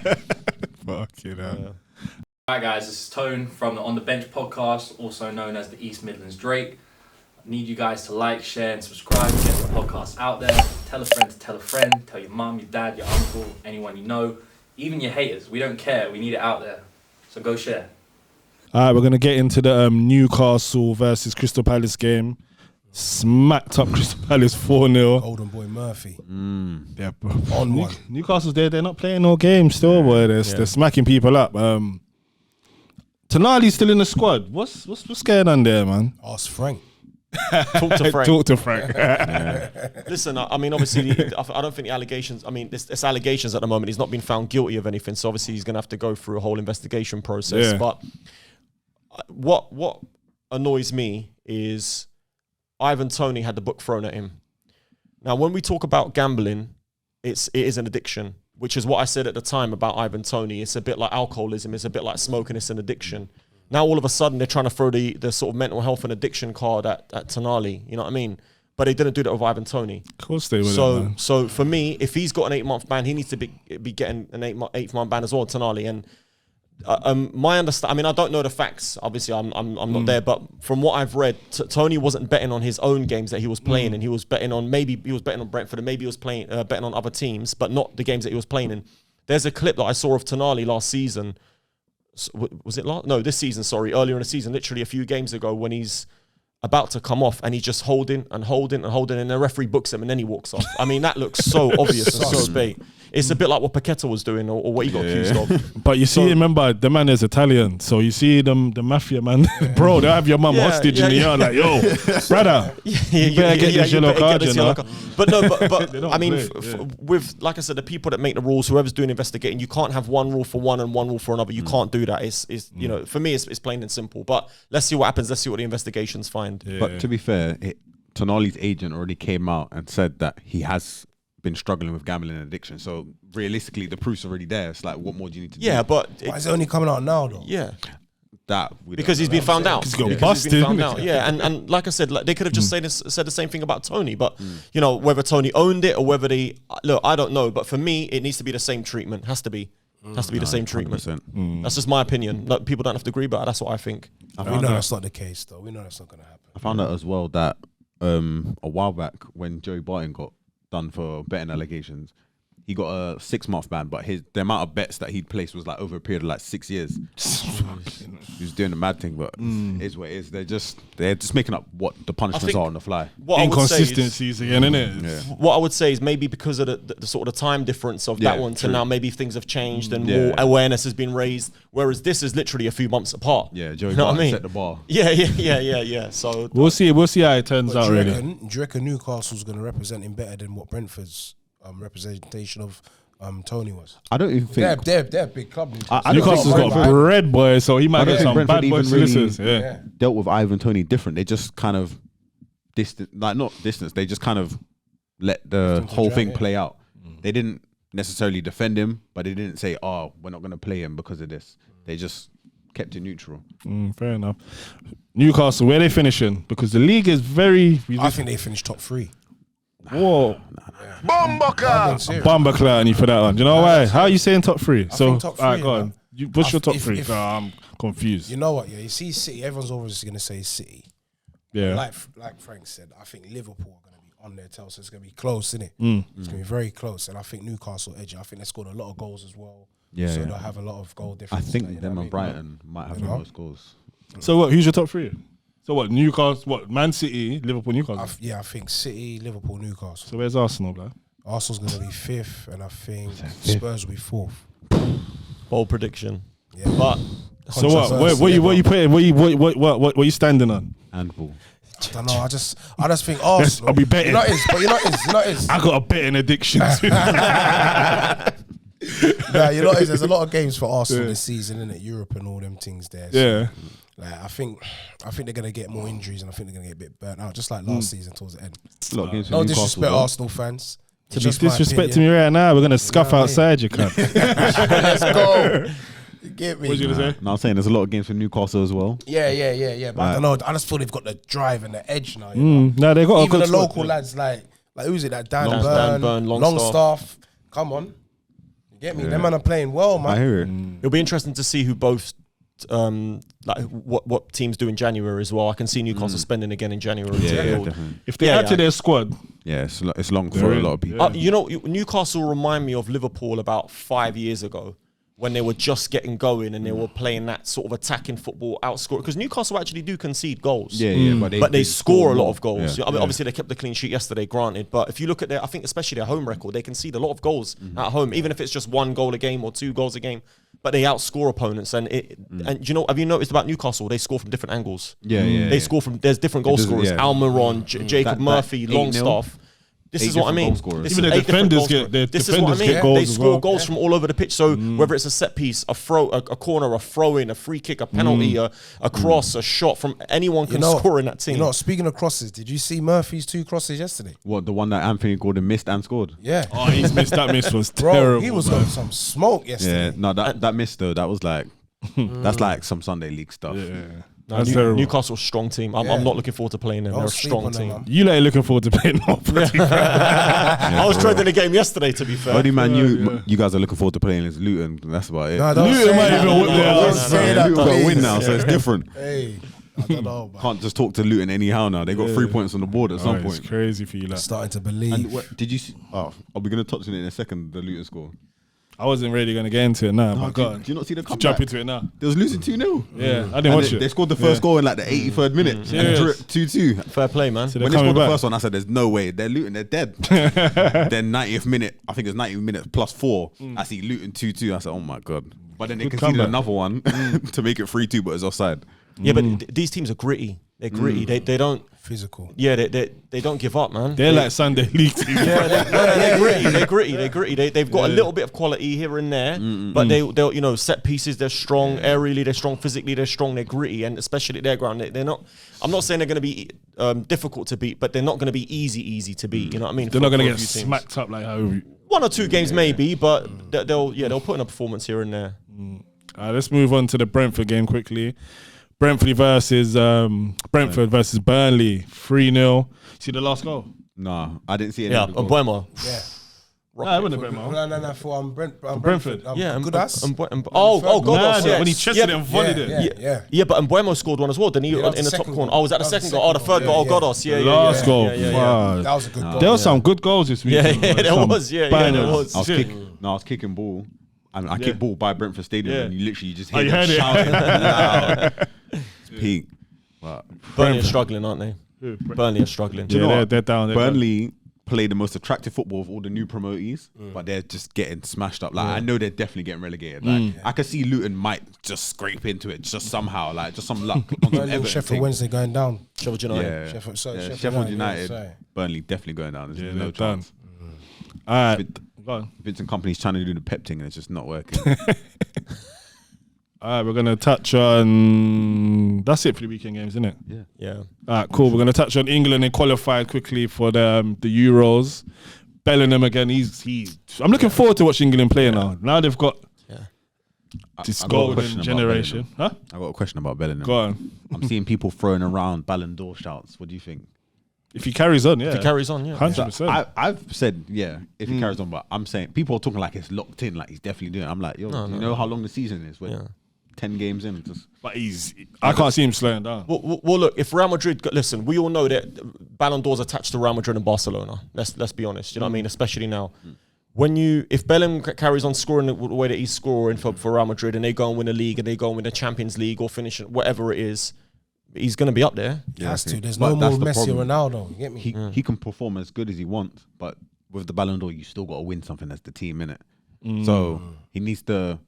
Fucking hell. Alright guys, this is Tone from the On The Bench podcast, also known as the East Midlands Drake. I need you guys to like, share and subscribe, get the podcast out there. Tell a friend to tell a friend, tell your mum, your dad, your uncle, anyone you know, even your haters. We don't care, we need it out there. So go share. All right, we're going to get into the Newcastle versus Crystal Palace game. smacked up Crystal Palace 4-0. Golden boy Murphy. Yeah, bro. On one. Newcastle's there. They're not playing no games still, boy. They're smacking people up. Tonali's still in the squad. What's going on there, man? Ask Frank. Talk to Frank. Talk to Frank. Listen, I mean, obviously, I don't think the allegations. I mean, it's allegations at the moment. He's not been found guilty of anything, so obviously he's going to have to go through a whole investigation process. Yeah. But what annoys me is Ivan Toney had the book thrown at him. Now, when we talk about gambling, it is an addiction, which is what I said at the time about Ivan Toney. It's a bit like alcoholism. It's a bit like smoking. It's an addiction. Now, all of a sudden, they're trying to throw the sort of mental health and addiction card at Tonali. You know what I mean? But they didn't do that with Ivan Toney. Of course they would. So for me, if he's got an 8-month ban, he needs to be getting an 8-month ban as well, Tonali. And my understanding, I mean, I don't know the facts. Obviously, I'm not there. But from what I've read, Toney wasn't betting on his own games that he was playing, and he was betting on Brentford, and maybe he was playing betting on other teams, but not the games that he was playing in. There's a clip that I saw of Tonali last season. Was it last? No, this season. Sorry, earlier in the season, literally a few games ago, when he's about to come off and he's just holding, and the referee books him and then he walks off. I mean, that looks so obvious and so bait. It's a bit like what Paqueta was doing or what he got accused of. But you see, remember, the man is Italian, so you see the mafia man, bro, they have your mum hostage in the yard, like, yo, brother, you better get this yellow card, you know. But no, but I mean, with, like I said, the people that make the rules, whoever's doing investigating, you can't have one rule for one and one rule for another. You can't do that. It's you know, for me, it's plain and simple. But let's see what happens. Let's see what the investigations find. Yeah. But to be fair, Tonali's agent already came out and said that he has been struggling with gambling and addiction. So realistically, the proof's already there. It's like, what more do you need to do? Yeah, but why is it only coming out now, though? Yeah. Because he's been found out. He's got busted. Yeah, and like I said, like, they could have just said the same thing about Toney, but you know, whether Toney owned it or whether they look, I don't know. But for me, it needs to be the same treatment. Has to be the same treatment. That's just my opinion. Like, people don't have to agree, but that's what I think. We know that's not the case, though. We know that's not going to happen. I found out as well that a while back when Joey Barton got done for betting allegations, he got a 6-month ban, but the amount of bets that he'd placed was like over a period of like 6 years. He was doing a mad thing, but it's what it is. They're just making up what the punishments are on the fly. Inconsistencies again, innit? Yeah. What I would say is maybe because of the sort of the time difference of that one to now, maybe things have changed and more awareness has been raised. Whereas this is literally a few months apart. Yeah, Joey you know Barton what I mean? set the bar. Yeah. So we'll see how it turns out. Really, do you reckon Newcastle's going to represent him better than what Brentford's representation of Toney was? I don't even think they're a big club. Newcastle's got bread, boy, so he might get some bad boy solicitors. Yeah, dealt with Ivan Toney different. They just kind of not distance. They just kind of let the whole thing play out. They didn't necessarily defend him, but they didn't say, "Oh, we're not going to play him because of this." They just kept it neutral. Fair enough. Newcastle, where are they finishing? Because the league is very. I think they finished top 3. Whoa. Bomba Clowney for that one. Do you know why? How are you saying top 3? I think top 3. Alright, go on. What's your top 3? I'm confused. You know what? Yeah, you see City. Everyone's always going to say City. Yeah. Like Frank said, I think Liverpool are going to be on their tail, so it's going to be close, isn't it? It's going to be very close, and I think Newcastle edge. I think they scored a lot of goals as well. Yeah. So they'll have a lot of goal difference. I think them and Brighton might have the most goals. So what? Who's your top 3? So what? Newcastle? What? Man City, Liverpool, Newcastle. I think City, Liverpool, Newcastle. So where's Arsenal, bro? Arsenal's going to be 5th, and I think Spurs will be 4th. Bold prediction. Yeah. But so what? What you putting? What you standing on? Handball. I don't know. I just think Arsenal. I'll be betting. You know it is. I got a betting addiction. Nah, you know it is. There's a lot of games for Arsenal this season, innit? Europe and all them things there. So, yeah. Like, I think they're gonna get more injuries, and I think they're gonna get a bit burnt out, just like last season towards the end. No disrespect, Arsenal fans. To be disrespecting me right now, we're gonna scuff outside you, cunt. Let's go. Get me. What you gonna say? No, I'm saying there's a lot of games for Newcastle as well. Yeah. But I don't know. I just feel they've got the drive and the edge now. You know? No, they got even the local lads like who's it? That Dan Burn, Longstaff. Come on, you get me? Them man are playing well, man. I hear it. It'll be interesting to see who both. Like what teams do in January as well. I can see Newcastle spending again in January. Yeah, if they add to their squad, it's long for a lot of people. You know, Newcastle remind me of Liverpool about 5 years ago, when they were just getting going and they were playing that sort of attacking football, outscore. Because Newcastle actually do concede goals. But they score a lot of goals. I mean, obviously, they kept the clean sheet yesterday, granted. But if you look at I think especially their home record, they concede a lot of goals at home, even if it's just 1 goal a game or 2 goals a game. But they outscore opponents. And you know, have you noticed about Newcastle? They score from different angles. They score from, there's different goal scorers. Almiron, Jacob Murphy, Longstaff. This is what I mean. Even the defenders get goals. They score goals from all over the pitch. So whether it's a set piece, a corner, a throw in, a free kick, a penalty, a cross, a shot from anyone can score in that team. You know, speaking of crosses, did you see Murphy's 2 crosses yesterday? What, the one that Anthony Gordon missed and scored? Yeah. Oh, he's missed. That miss was Bro, terrible. he was on some smoke yesterday. Yeah, no, that miss though, that was like, that's like some Sunday league stuff. No, Newcastle's a strong team. I'm not looking forward to playing them. They're a strong team. You ain't looking forward to playing them. I was dreading the game yesterday, to be fair. Only man you guys are looking forward to playing is Luton. That's about it. No, don't Luton say might that. even win Luton got to win now, so it's different. Hey, I don't know, man. Can't just talk to Luton anyhow now. They got 3 points on the board at some point. It's crazy for you. Like. Starting to believe. And did you see? Oh, are we going to touch on it in a second? The Luton score. I wasn't really going to get into it now. No, but God, do you not see the comeback? jump into it now. They was losing 2-0. Yeah, I didn't watch it. They scored the first goal in like the 83rd minute. And 2-2. Fair play, man. So When they scored the first one, I said, "There's no way they're Luton. They're dead." Then 90th minute, I think it's 90 minutes plus 4. I see Luton 2-2. I said, "Oh my God!" But then they conceded another one to make it 3-2, but it's offside. Yeah, but these teams are gritty. They're gritty. They don't physical. Yeah, they don't give up, man. They're like Sunday league teams. They're gritty. They're gritty. They've got a little bit of quality here and there, but they'll you know, set pieces. They're strong aerially. They're strong physically. They're strong. They're gritty, and especially at their ground, they're not. I'm not saying they're going to be difficult to beat, but they're not going to be easy to beat. You know what I mean? They're not going to get smacked up like how. 1 or 2 games maybe, but they'll put in a performance here and there. Let's move on to the Brentford game quickly. Brentford versus Burnley, 3-0. See the last goal? No, I didn't see it. Yeah, Mbeumo. Yeah. No, it wasn't Brentford. No, for Brentford. Yeah, good ass. God, when he chested it and volleyed it. Yeah. But Mbeumo scored one as well, didn't he? Yeah, in the top second corner. goal. Oh, was that the second goal? Oh, the third goal. Godos. Yeah, Last goal. That was a good goal. There were some good goals this week. Yeah, there was. Yeah, there was. I was kicking ball. I kicked ball by Brentford Stadium, and you literally just hear you them heard it? shouting loud. It's peak. Burnley are struggling, aren't they? Burnley are struggling. Do you know what? They're down. Burnley play the most attractive football of all the new promotees, but they're just getting smashed up. Like I know they're definitely getting relegated. Like I could see Luton might just scrape into it, just somehow, like just some luck. Sheffield Wednesday going down. Sheffield United. Yeah. Sheffield United. Burnley definitely going down. There's no chance. All right. Go on. Vincent Kompany's trying to do the pep thing and it's just not working. All right, we're going to touch on... That's it for the weekend games, isn't it? Yeah. All right, cool. We're going to touch on England. They qualified quickly for the Euros. Bellingham again. I'm looking forward to watching England play now. Now they've got this golden generation. Huh? I got a question about Bellingham. Go on. I'm seeing people throwing around Ballon d'Or shouts. What do you think? If he carries on, yeah. If he carries on, yeah. 100%. I've said, if he carries on, but I'm saying people are talking like it's locked in, like he's definitely doing it. I'm like, you know how long the season is? We're 10 games in. But I can't see him slowing down. Well, look, if Real Madrid, listen, we all know that Ballon d'Or's attached to Real Madrid and Barcelona. Let's be honest. You know what I mean? Especially now. If Bellingham carries on scoring the way that he's scoring for Real Madrid and they go and win a league and they go and win the Champions League or finish whatever it is, he's going to be up there. Has to. There's no more Messi or Ronaldo. You get me? He can perform as good as he wants, but with the Ballon d'Or, you still got to win something as the team, innit? So he needs to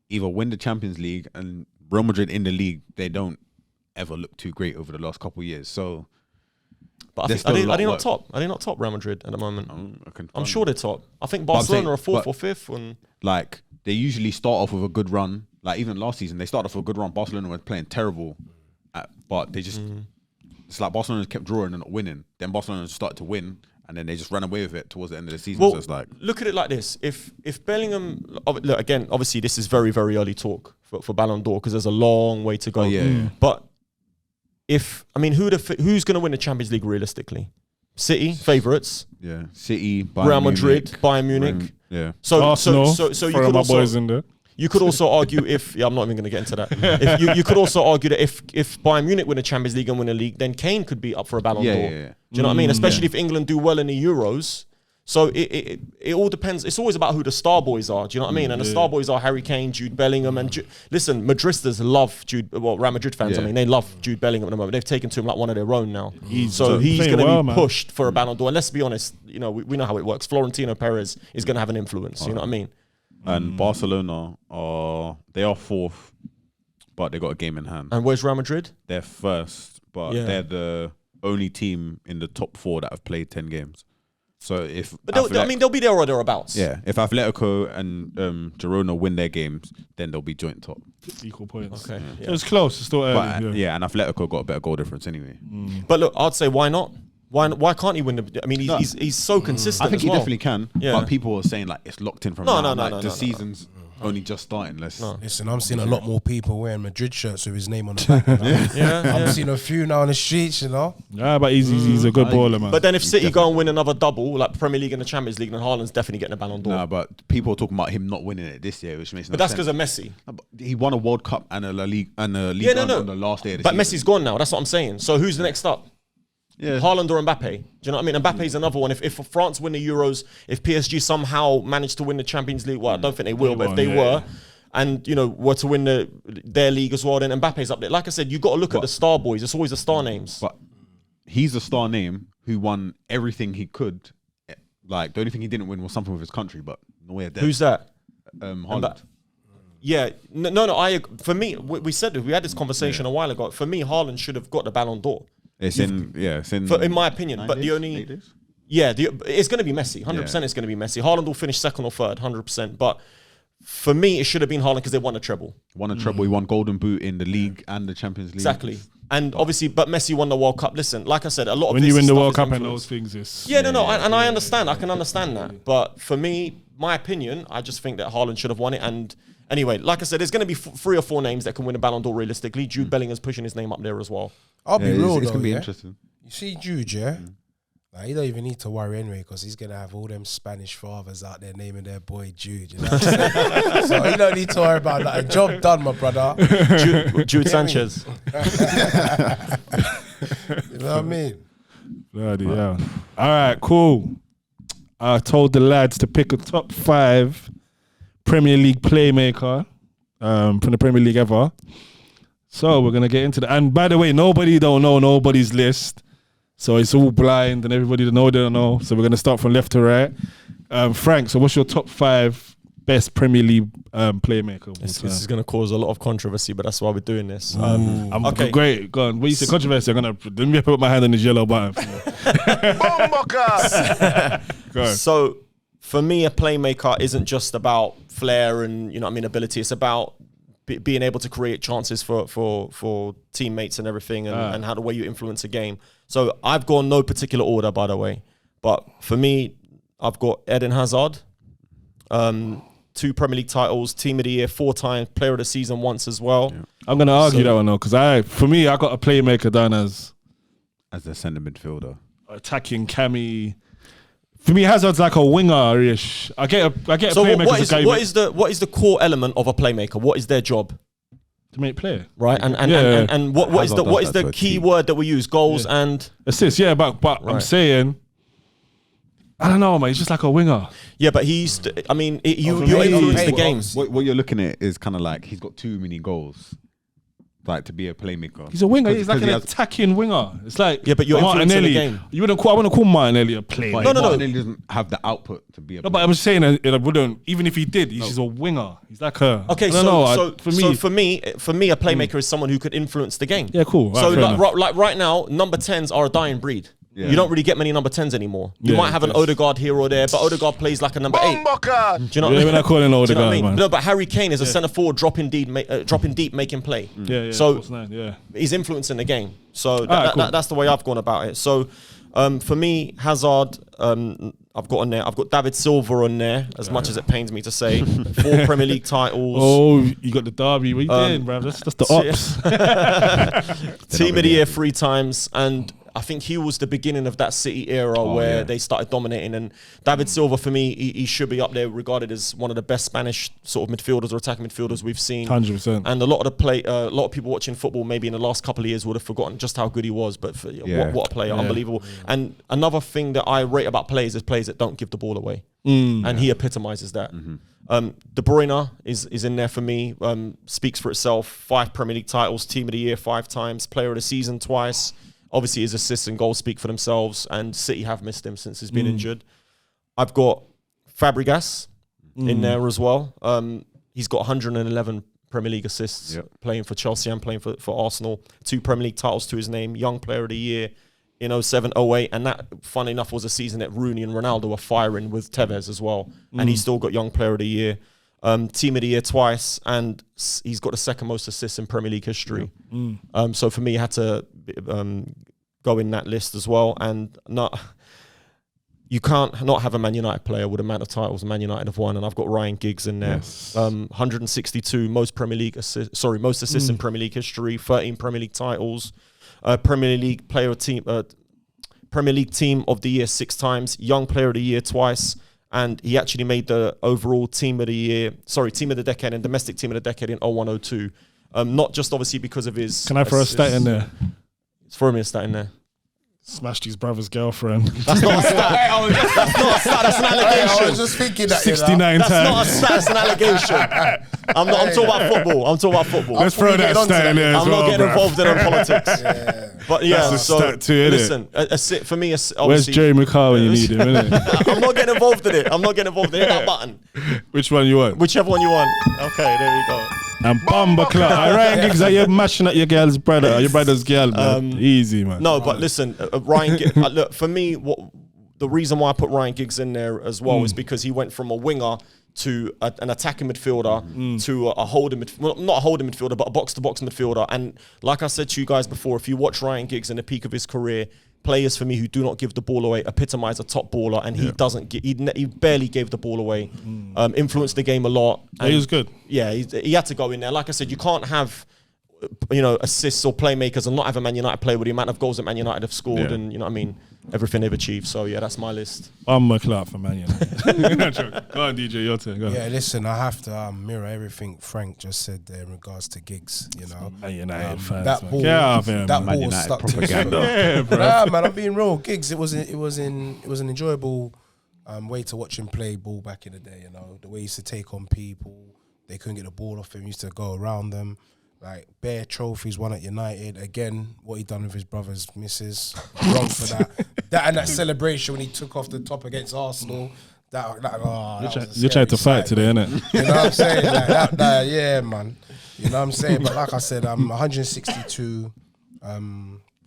either win the Champions League, and Real Madrid in the league, they don't ever look too great over the last couple of years. So, but are they not top? Are they not top Real Madrid at the moment? I'm sure they're top. I think Barcelona are 4th or 5th. And like they usually start off with a good run. Like even last season, they started off with a good run. Barcelona were playing terrible, but they just it's like Barcelona kept drawing and not winning. Then Barcelona started to win, and then they just ran away with it towards the end of the season. Well, so it's like, look at it like this: if Bellingham, look, again, obviously this is very, very early talk for Ballon d'Or because there's a long way to go. But who's going to win the Champions League realistically? City favourites. Yeah, City, Bayern Real Madrid, Munich, Bayern Munich. Yeah. So Arsenal, so you could my also, boys in there. You could also argue I'm not even going to get into that. You could also argue that if Bayern Munich win the Champions League and win a league, then Kane could be up for a Ballon d'Or. Yeah. Do you know what I mean? Especially if England do well in the Euros, So it all depends. It's always about who the star boys are. Do you know what I mean? And the star boys are Harry Kane, Jude Bellingham, and listen, Madristas love Jude. Well, Real Madrid fans, I mean, they love Jude Bellingham at the moment. They've taken to him like one of their own now. He's going to be pushed for a Ballon d'Or. And let's be honest, you know, we know how it works. Florentino Perez is going to have an influence. You know what I mean? And Barcelona they are fourth, but they got a game in hand. And where's Real Madrid? They're first, but they're the only team in the top 4 that have played 10 games. So they'll be there or thereabouts. Yeah, if Atletico and Girona win their games, then they'll be joint top. Equal points. Okay, yeah. It's close. It's still early. And Atletico got a better goal difference anyway. But look, I'd say why not? Why can't he win the? I mean, he's so consistent. I think he definitely can. Yeah. But people are saying like it's locked in from now. The season's only just starting. Listen, I'm seeing a lot more people wearing Madrid shirts with his name on the back. I'm seeing a few now on the streets, you know. Yeah, but he's a good baller, man. But then if City go and win another double, like Premier League and the Champions League, then Haaland's definitely getting a Ballon d'Or. Nah, but people are talking about him not winning it this year, which makes no sense. But that's because of Messi. No, but he won a World Cup and a League on the last day of the season. But Messi's gone now. That's what I'm saying. So who's the next up? Yeah. Haaland or Mbappe? Do you know what I mean? Mbappe's another one. If France win the Euros, if PSG somehow manage to win the Champions League, well, I don't think they will, but if they were, and you know were to win their league as well, then Mbappe's up there. Like I said, you got to look at the star boys. It's always the star names. But he's a star name who won everything he could. Like the only thing he didn't win was something with his country, but no way of death. Who's that? Haaland. Yeah, no. For me, we said we had this conversation a while ago. For me, Haaland should have got the Ballon d'Or. It's in my opinion. But it's going to be Messi. 100%. It's going to be Messi. Haaland will finish second or third. 100%. But for me, it should have been Haaland because they won a treble. He won Golden Boot in the league and the Champions League. Exactly. And obviously, but Messi won the World Cup. Listen, like I said, a lot of when you win the World Cup and those things, and I understand. I can understand that. But for me, my opinion, I just think that Haaland should have won it. And anyway, like I said, there's going to be 3 or 4 names that can win a Ballon d'Or realistically. Jude Bellingham's pushing his name up there as well. I'll be real, it's going to be interesting. You see Jude, like, you don't even need to worry anyway because he's going to have all them Spanish fathers out there naming their boy Jude. You know what I'm saying? So you don't need to worry about that. Job done, my brother. Jude Sanchez. You know what I mean? Bloody hell. All right, cool. I told the lads to pick a top 5 Premier League playmaker from the Premier League ever. So we're going to get into that. And by the way, nobody don't know nobody's list. So it's all blind and everybody don't know. So we're going to start from left to right. Frank, so what's your top 5 best Premier League playmaker? This is going to cause a lot of controversy, but that's why we're doing this. Okay, great. Go on. When you say controversy, let me put my hand on this yellow button. So for me, a playmaker isn't just about flair and ability. It's about being able to create chances for teammates and everything, and how the way you influence a game. So I've gone no particular order, by the way, but for me, I've got Eden Hazard, 2 Premier League titles, Team of the Year 4 times, Player of the Season once as well. Yeah. I'm gonna argue that one though, because for me, I got a playmaker down as a centre midfielder, attacking Cammy. For me, Hazard's like a winger-ish. I get a playmaker. What is the core element of a playmaker? What is their job? To make play, right? And what is the key word that we use? Goals and assists. Yeah, but right. I'm saying, I don't know, man. He's just like a winger. Yeah, but you influence the game. What you're looking at is kind of like he's got too many goals. Like to be a playmaker. He's a winger. He's like an attacking winger. It's like but you're influencing the game. I wouldn't call Martinelli a playmaker. No. Martinelli doesn't have the output to be a player. No, but I'm just saying I wouldn't. Even if he did, he's just a winger. He's like a. Okay, for me, a playmaker is someone who could influence the game. Yeah, cool. Right, so like right now, number 10s are a dying breed. Yeah. You don't really get many number 10s anymore. You might have an Odegaard here or there, but Odegaard plays like a number 8. Do you know what I mean? We're not calling Odegaard, man. No, but Harry Kane is a centre forward dropping deep, making play. Yeah. So he's influencing the game. So that's the way I've gone about it. So for me, Hazard, I've got on there. I've got David Silva on there, as much as it pains me to say. 4 Premier League titles. Oh, you got the derby. What you doing, bruv? That's the ops. Team of the Year 3 times. And I think he was the beginning of that City era where they started dominating. And David Silva, for me, he should be up there regarded as one of the best Spanish sort of midfielders or attacking midfielders we've seen. 100%. And a lot of people watching football maybe in the last couple of years would have forgotten just how good he was. But what a player, unbelievable. And another thing that I rate about players is players that don't give the ball away. And he epitomizes that. De Bruyne is in there for me. Speaks for itself. 5 Premier League titles, Team of the Year 5 times, Player of the Season twice. Obviously, his assists and goals speak for themselves, and City have missed him since he's been injured. I've got Fabregas in there as well. He's got 111 Premier League assists playing for Chelsea and playing for Arsenal. 2 Premier League titles to his name. Young Player of the Year in 07-08, and that, funny enough, was a season that Rooney and Ronaldo were firing with Tevez as well, and he still got Young Player of the Year. Team of the Year twice, and he's got the second most assists in Premier League history. So for me, he had to go in that list as well. And you can't not have a Man United player with the amount of titles Man United have won, and I've got Ryan Giggs in there. 162 most assists in Premier League history, 13 Premier League titles. Premier League Premier League Team of the Year 6 times, Young Player of the Year twice, and he actually made the overall Team of the Decade and Domestic Team of the Decade in 01-02. Not just obviously because of his. Can I throw a stat in there? Throw me a stat in there. Smashed his brother's girlfriend. That's not a stat. That's not a stat. That's an allegation. I was just thinking that. 69 times. That's not a stat. That's an allegation. I'm talking about football. Let's throw that stat in there as I'm well, not getting bruv. involved in politics. But yeah, That's a stat too, innit? listen. For me, Where's Jerry McCall when you need him, innit? I'm not getting involved in it. Hit that button. Which one you want? Whichever one you want. Okay, there we go. And Bamba Club. Ryan Giggs, you're mashing at your girl's brother, your brother's girl, man. Easy, man. No, but listen, Ryan Giggs, look, for me, the reason why I put Ryan Giggs in there as well is because he went from a winger to an attacking midfielder to a holding midfielder, not a holding midfielder, but a box-to-box midfielder. And like I said to you guys before, if you watch Ryan Giggs in the peak of his career, players for me who do not give the ball away epitomise a top baller, and he doesn't. He barely gave the ball away. Influenced the game a lot. And he was good. Yeah, he had to go in there. Like I said, you can't have assists or playmakers and not have a Man United player with the amount of goals that Man United have scored and everything they've achieved. So yeah, that's my list. I'm a clap for Man United. Go on, DJ, your turn. Go on. Yeah, listen, I have to mirror everything Frank just said there in regards to Giggs. Man United fans. That ball, Man ball United stuck to propaganda. Yeah, bro. Nah, man, I'm being real. Giggs, it was an enjoyable way to watch him play ball back in the day. The way he used to take on people, they couldn't get the ball off him. He used to go around them. Like, bare trophies won at United. Again, what he done with his brother's missus. Wrong for that. That celebration when he took off the top against Arsenal. You're trying to fight today, innit? You know what I'm saying? Yeah, man. You know what I'm saying? But like I said, 162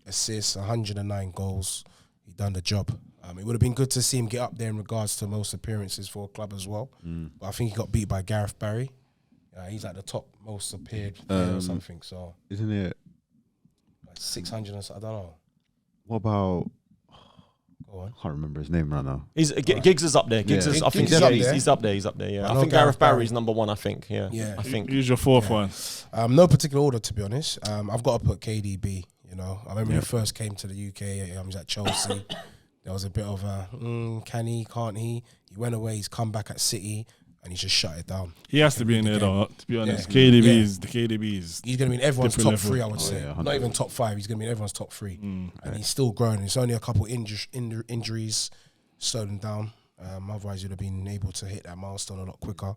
assists, 109 goals. He done the job. It would have been good to see him get up there in regards to most appearances for a club as well. But I think he got beat by Gareth Barry. He's like the top most appeared player or something. So isn't it like 600 or something? I don't know. What about? Go on. I can't remember his name right now. Giggs is up there. Giggs is. I think Giggs he's up there. He's up there. Yeah, I I know think Gareth Barry's number 1. I think. Yeah. I think. Who's your fourth one? No particular order, to be honest. I've got to put KDB. I remember when he first came to the UK. He was at Chelsea. There was a bit of a can he, can't he? He went away. He's come back at City. And he's just shut it down. He has to be in there, though, to be honest. Yeah. KDB is... He's going to be in everyone's top level. 3, I would say. Not even top 5. He's going to be in everyone's top 3. And he's still growing. It's only a couple injuries slowed him down. Otherwise, you'd have been able to hit that milestone a lot quicker.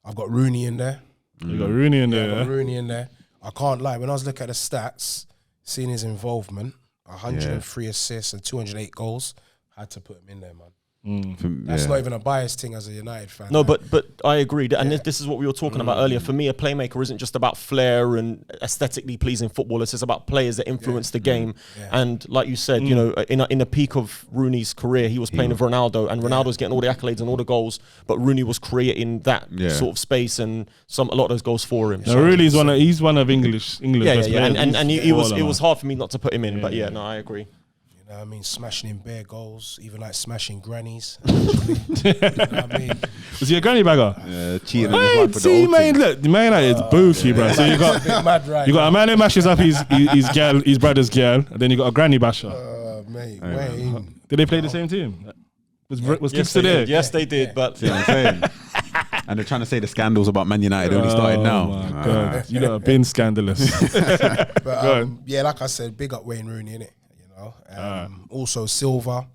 I've got Rooney in there. You got Rooney in there, I've got Rooney in there. I can't lie. When I was looking at the stats, seeing his involvement, 103 assists and 208 goals, I had to put him in there, man. That's not even a biased thing as a United fan. No, but I agree. And this is what we were talking about earlier. For me, a playmaker isn't just about flair and aesthetically pleasing football. It's just about players that influence the game. And like you said, in the peak of Rooney's career, he was playing with Ronaldo, and Ronaldo's getting all the accolades and all the goals, but Rooney was creating that sort of space and a lot of those goals for him. So really, he's one of England's best players. And it was hard for me not to put him in. But I agree. You know what I mean? Smashing in bare goals, even like smashing grannies. You know what I mean? Was he a granny bagger? Yeah, cheating on his wife with the old man, thing. look, the Man United is bookie, bro. So you got a man who mashes up his brother's girl, and then you got a granny basher. Mate, Wayne. Did they play the same team? Was Yes, Giggs they there? did. Yes, they did. But See what I'm saying? And they're trying to say the scandals about Man United only started now. My God. You know, have been scandalous. But yeah, like I said, big up Wayne Rooney, innit? You know. Also Silva.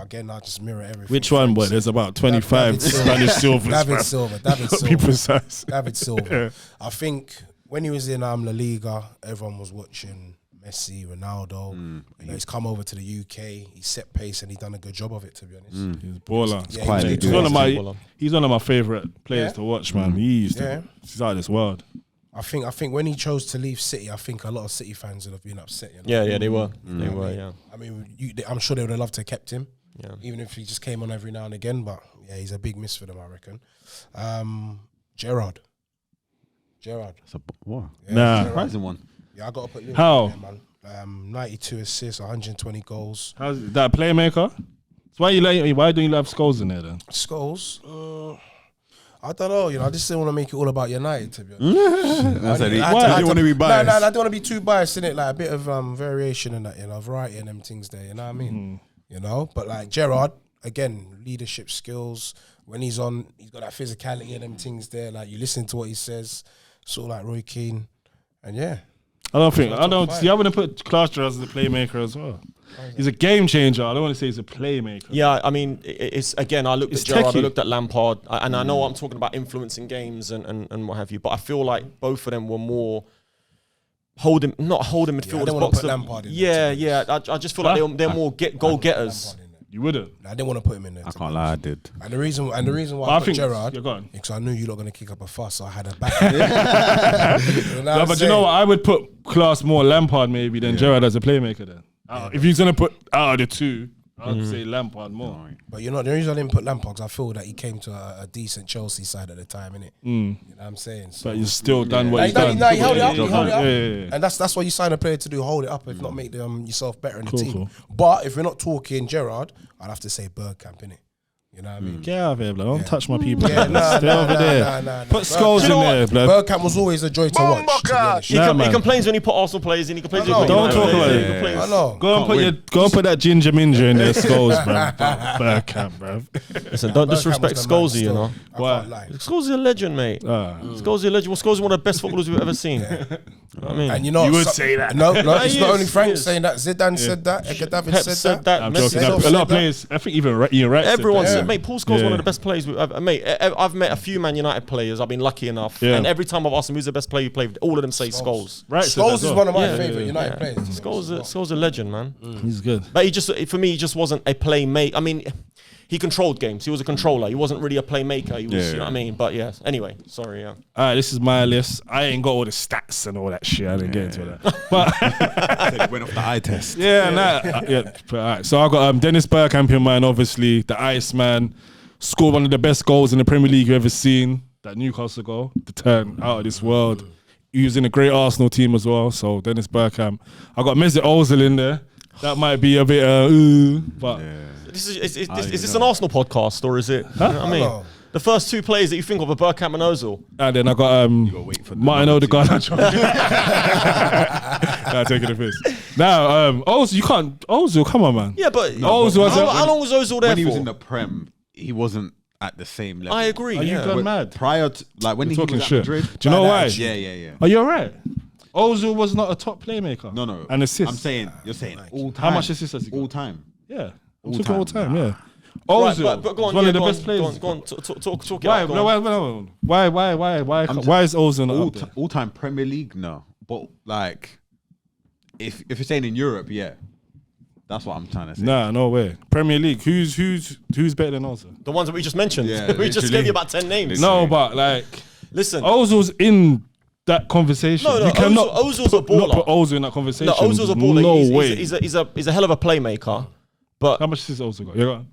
Again, I just mirror everything. Which one? Boy, there's about 25 Spanish Silvers. David Silva. David Be Silva. precise. David Silva. I think when he was in La Liga, everyone was watching Messi, Ronaldo. You know, he's come over to the UK. He set pace and he done a good job of it. To be honest, He's a baller. Yeah, quite he a was He's one of my favorite players Yeah. to watch, man. He's out of this world. I think when he chose to leave City, I think a lot of City fans would have been upset. You know? yeah, they were. They were. Yeah. I mean, I'm sure they would have loved to have kept him. Yeah. Even if he just came on every now and again. But yeah, he's a big miss for them, I reckon. Gerrard. That's a what? Yeah, Nah. Gerrard. Surprising one. Yeah, I got to put Liverpool How? there, man. 92 assists, 120 goals. How's that playmaker? So why don't you have Scholes in there then? Scholes? I don't know. You know, I just didn't want to make it all about United, to be honest. I said, I why? had I didn't want to be biased. No, I don't want to be too biased in it. Like a bit of variation in that, you know, variety in them things there. You know what I mean? You know, but like Gerrard, again, leadership skills. When he's on, he's got that physicality and them things there. Like you listen to what he says, sort of like Roy Keane, and yeah. I wouldn't put Klaastra as a playmaker as well. He's a game changer. I don't want to say he's a playmaker. Yeah, I mean, it's again. I looked It's at Gerrard, techie. I looked at Lampard, and I know I'm talking about influencing games and what have you. But I feel like both of them were more not holding midfielders. I don't want to put Lampard in there. Yeah. I just feel like they're more goal getters. You wouldn't. I didn't want to put him in there. I can't lie, I did. And the reason why I I think- put Gerrard, yeah, go on. because I knew you were going to kick up a fuss, so I had a back. No, but you know what? I would put Klaas more Lampard maybe than Gerrard as a playmaker then. If he's going to put out of the two, I'd say Lampard more. But you know, the reason I didn't put Lampard, 'cause I feel that he came to a decent Chelsea side at the time, innit? You know what I'm saying? So, But he's still done what Nah, he's done. he held it up. He held it up. Yeah. And that's what you sign a player to do, hold it up, if not make yourself better in the team. Cool. But if we're not talking Gerrard, I'd have to say Bergkamp, innit? You know what I mean? Get out of here, blood. Don't touch my people. Yeah, blood. Stay over there. nah. Put Scholes in there, blood. Bergkamp was always a joy to watch. To be honest. He complains when he put Arsenal players in. He complains. I know. when he Don't put talk United about players it. in. He complains. I know. Go and put that ginger minja in there, Scholes, bruv. Bergkamp, bruv. Listen, don't disrespect Bergkamp was Scholesy, the man you still. know. I Why? can't lie. Scholes is a legend, mate. Scholes is a legend. Well, Scholes is one of the best footballers we've ever seen. You know what I mean? And you know, You would say that. No, it's He not is, only Frank he is. saying that. Zidane said that. Edgar David Pep said that. I'm Messi joking. said A lot that. of players, I think even Ian Wright said Everyone that. said, mate, Paul Scholes is one Yeah. of the best players we've ever, mate. I've met a few Man United players. I've been lucky enough, Yeah. and every time I've asked them who's the best player you played with, all of them say Scholes. Right, said that Scholes as is well. one of my Yeah, favourite United yeah. players. Scholes is a legend, man. He's good. But for me, he just wasn't a playmate. I mean, he controlled games. He was a controller. He wasn't really a playmaker. He was, you know what I mean? But yeah. Anyway, sorry. Yeah. All right, this is my list. I ain't got all the stats and all that shit. I didn't get into that. But Said he went off the eye test. yeah, but, all right. So I got Dennis Bergkamp in mind, obviously, the Iceman. Scored one of the best goals in the Premier League you've ever seen. That Newcastle goal, the turn out of this world. He was in a great Arsenal team as well. So Dennis Bergkamp. I got Mesut Ozil in there. That might be a bit, but Is this an Arsenal podcast or is it? You know what I mean? know. The first two players that you think of are Bergkamp and Ozil. and then I got wait for the Martin number Odegaard. I'm taking the piss. Now, Ozil, you can't. Ozil, come on, man. Yeah, but Ozil was how long was Ozil there When he for? was in the Prem, he wasn't at the same level. I agree. Are you yeah. gone mad? Prior to, like, when he Talking was at shit. Madrid. Do you know why? Yeah. Are you alright? Ozil was not a top playmaker. No. An assist. I'm saying, you're saying all time. How much assists has he got? All time. Yeah. All Took time. all time, yeah. Right, Ozil but go on, is one yeah, of the go best on, players. Go on, talk it Why? out. Go on. Why is Ozil not up there? All time Premier League, no. But like, if you're saying in Europe, yeah, that's what I'm trying to say. Nah, no way. Premier League. Who's better than Ozil? The ones that we just mentioned. Yeah, we just literally. gave you about 10 names. No, but like Listen. Ozil's in that conversation. No, you cannot Ozil's a not baller. put Ozil in that conversation. No, Ozil's a baller. No he's, way. He's a hell of a playmaker. But How much assists Ozil got? You got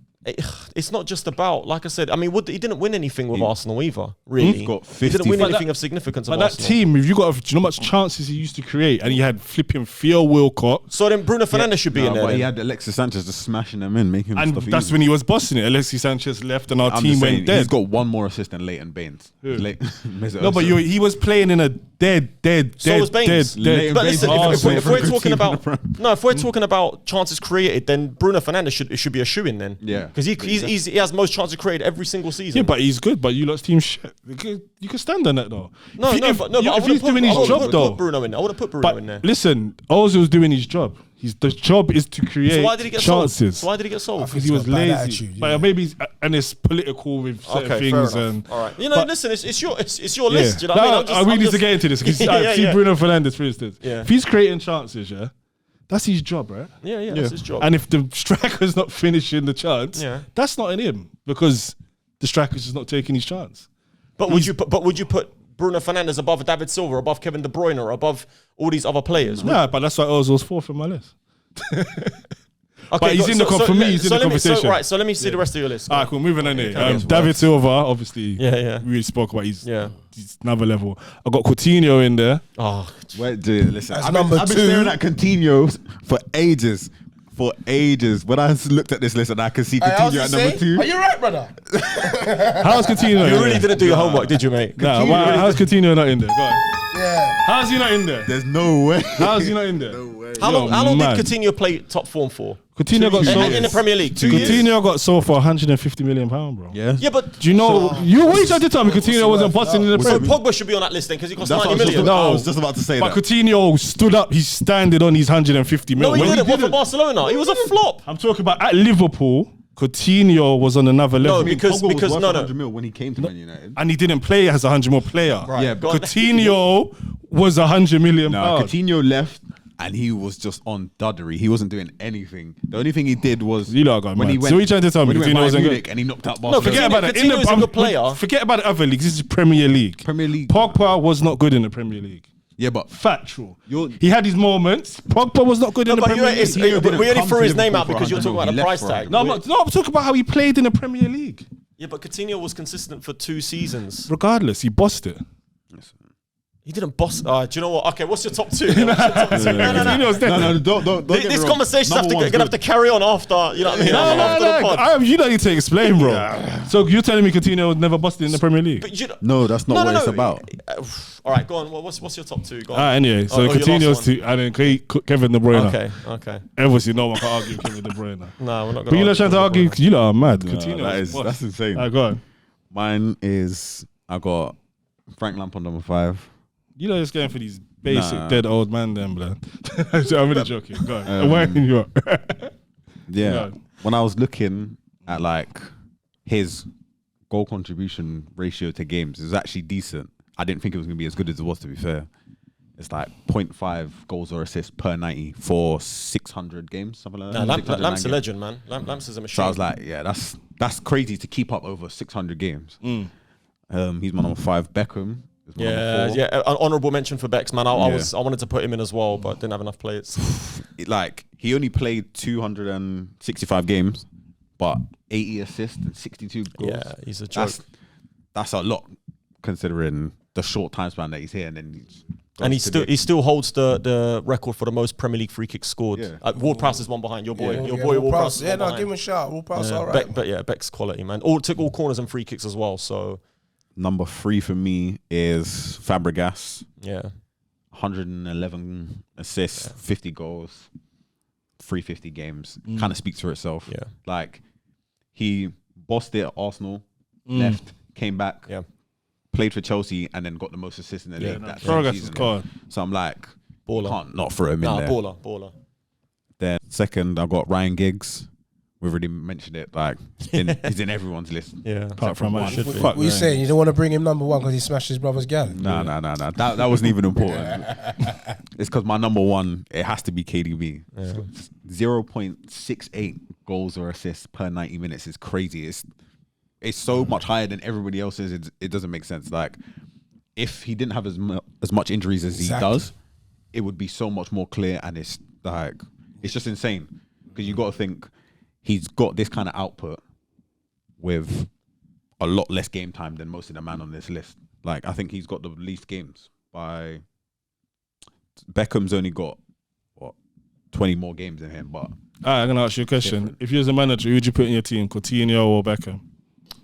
it's not just about, like I said, I mean, he didn't win anything with Arsenal either, really. He's got He didn't win 50. anything of significance with But that Arsenal. team, if you got, do you know how much chances he used to create? And he had flipping Theo Wilcott. So then Bruno Fernandes should be in there. But he then. had Alexis Sanchez just smashing them in, making And stuff that's easy. when he was bossing it. Alexis Sanchez left and our I'm team just saying, went dead. he's got one more assist than Leighton Baines. No, but he was playing in a dead. So was Baines. Leighton But Baines listen, is if we're a good talking team in about the Prem. if we're talking about chances created, then Bruno Fernandes should be a shoe in then. Yeah. Because he has most chances created every single season. Yeah, but he's good. But you lot's team shit. You can stand on that though. but if he's doing his job though. Put Bruno in. I would have put Bruno in there. But listen, Ozil's doing his job. The job is to create So why did he get chances. sold? So why did he get sold? Because he was He's got bad lazy. attitude, yeah. But maybe and it's political with certain Okay, fair things enough. and. All right. You know, but- listen, it's your list. You know No, what I mean? we need to get into this because see Bruno Fernandes, for instance. Yeah. If he's creating chances, that's his job, right? Yeah, that's his job. And if the striker's not finishing the chance, that's not in him because the striker's just not taking his chance. But would you put Bruno Fernandes above David Silva, above Kevin De Bruyne, or above all these other players? Yeah, but that's why Ozil's fourth on my list. Okay, But he's in the for me. He's in the conversation. So let me see the rest of your list. All right, cool. Moving on here. Okay, David Silva, obviously. Yeah. We spoke about. He's Yeah. another level. I got Coutinho in there. Oh, Wait, dude, listen. That's I've number been two. staring at Coutinho for ages. When I looked at this list and I could see Coutinho at number 2. Are you right, brother? How's Coutinho? you really didn't do your homework, did you, mate? Nah, how's Coutinho not in there? Go on. Yeah. How's he not in there? There's no way. How's he not in there? How long man. did Coutinho play top form for? Coutinho got sold. In the Premier League, 2 years. Coutinho got sold for £150 million, bro. Yeah. Yeah, but Do you know? What you tried to tell me Coutinho wasn't busting in the so Premier. Pogba should be on that list then because he cost That's 90 what million. I was just about to say But that. Coutinho stood up. He standed on his 150 No, million. he didn't. What for Barcelona? He was a flop. I'm talking about at Liverpool. Coutinho was on another level. No, because Pogba was worth no, 100 mil when he came to Man United. And he didn't play as a 100 mil player. Right. Yeah, Go on. Coutinho was £100 million. Coutinho left and he was just on duddery. He wasn't doing anything. The only thing he did was You lot got when he mad. went. So what you trying to tell me? when he went Coutinho Bayern wasn't Munich good? and he knocked out No, Barcelona. Forget about it. Coutinho is a good player. Forget about the other leagues. This is Premier League. Premier League. Pogba was not good in the Premier League. Yeah, but Factual. You're- He had his moments. Pogba was not good in the but Premier League. Coutinho didn't we only come threw to his name Liverpool out for because you're 100 talking mil. about He the left price for tag. No, I'm talking about how he played in the Premier League. Yeah, but Coutinho was consistent for 2 seasons. Regardless, he bossed it. He didn't boss. Do you know what? Okay, what's your top 2? What's your top 2? Coutinho's dead. No, don't get me This wrong. conversation's Number one's gonna have to carry on after. You know what I mean? After the pod. You don't need to explain, bro. So you're telling me Coutinho never busted in the Premier League? But you know, No, that's not what it's about. All right, go on. What's your top 2? Go on. Anyway, so your last Coutinho's one. 2, and then Kevin De Bruyne. Okay. Obviously, no one can argue with Kevin De Bruyne. No, we're not But going you're not trying to argue. You lot are mad. Coutinho That's insane. Go on. Mine is I got Frank Lampard number 5. You know, just going for these basic Nah. dead old man, then, blood. I'm really joking. Go on. Why you up? Yeah. Yeah. When I was looking at like his goal contribution ratio to games, it was actually decent. I didn't think it was going to be as good as it was, to be fair. It's like 0.5 goals or assists per 90 for 600 games, something like that. No, 609 Lamp's a games. legend, man. Lamp's is a machine. So I was like, yeah, that's crazy to keep up over 600 games. He's my number 5. Beckham is my number 4. yeah. An honourable mention for Bex, man. I Yeah. wanted to put him in as well, but didn't have enough players. Like he only played 265 games, but 80 assists and 62 goals. Yeah, he's a joke. That's a lot considering the short time span that he's here, and then And he still holds the record for the most Premier League free kicks scored. Yeah. Ward-Prowse is one behind. Your boy Ward-Prowse. Ward-Prowse is Yeah, one no, behind. give him a shout. Ward-Prowse, all right. But yeah, Beck's quality, man. Took all corners and free kicks as well. So number 3 for me is Fabregas. yeah, 111 assists, 50 goals, 350 games. Kind of speaks for itself. Yeah. Like he bossed it at Arsenal, left, came back, yeah. played for Chelsea, and then got the most assists in the league. That same Fabregas is season. God. So I'm like, Baller. can't not throw him in there. Baller. Then second, I got Ryan Giggs. We've already mentioned it. Like he's in everyone's list. Yeah. Apart from one. I should be. What are you saying? You don't want to bring him number 1 because he smashed his brother's gal? Nah. That wasn't even important. It's because my number 1, it has to be KDB. 0.68 goals or assists per 90 minutes is crazy. It's so much higher than everybody else's. It doesn't make sense. Like if he didn't have as much injuries as he does, it would be so much more clear. And it's like it's just insane because you got to think he's got this kind of output with a lot less game time than most of the man on this list. Like, I think he's got the least games by. Beckham's only got 20 more games in him, but. All right, I'm gonna ask you a question. Different. If you was a manager, who'd you put in your team, Coutinho or Beckham?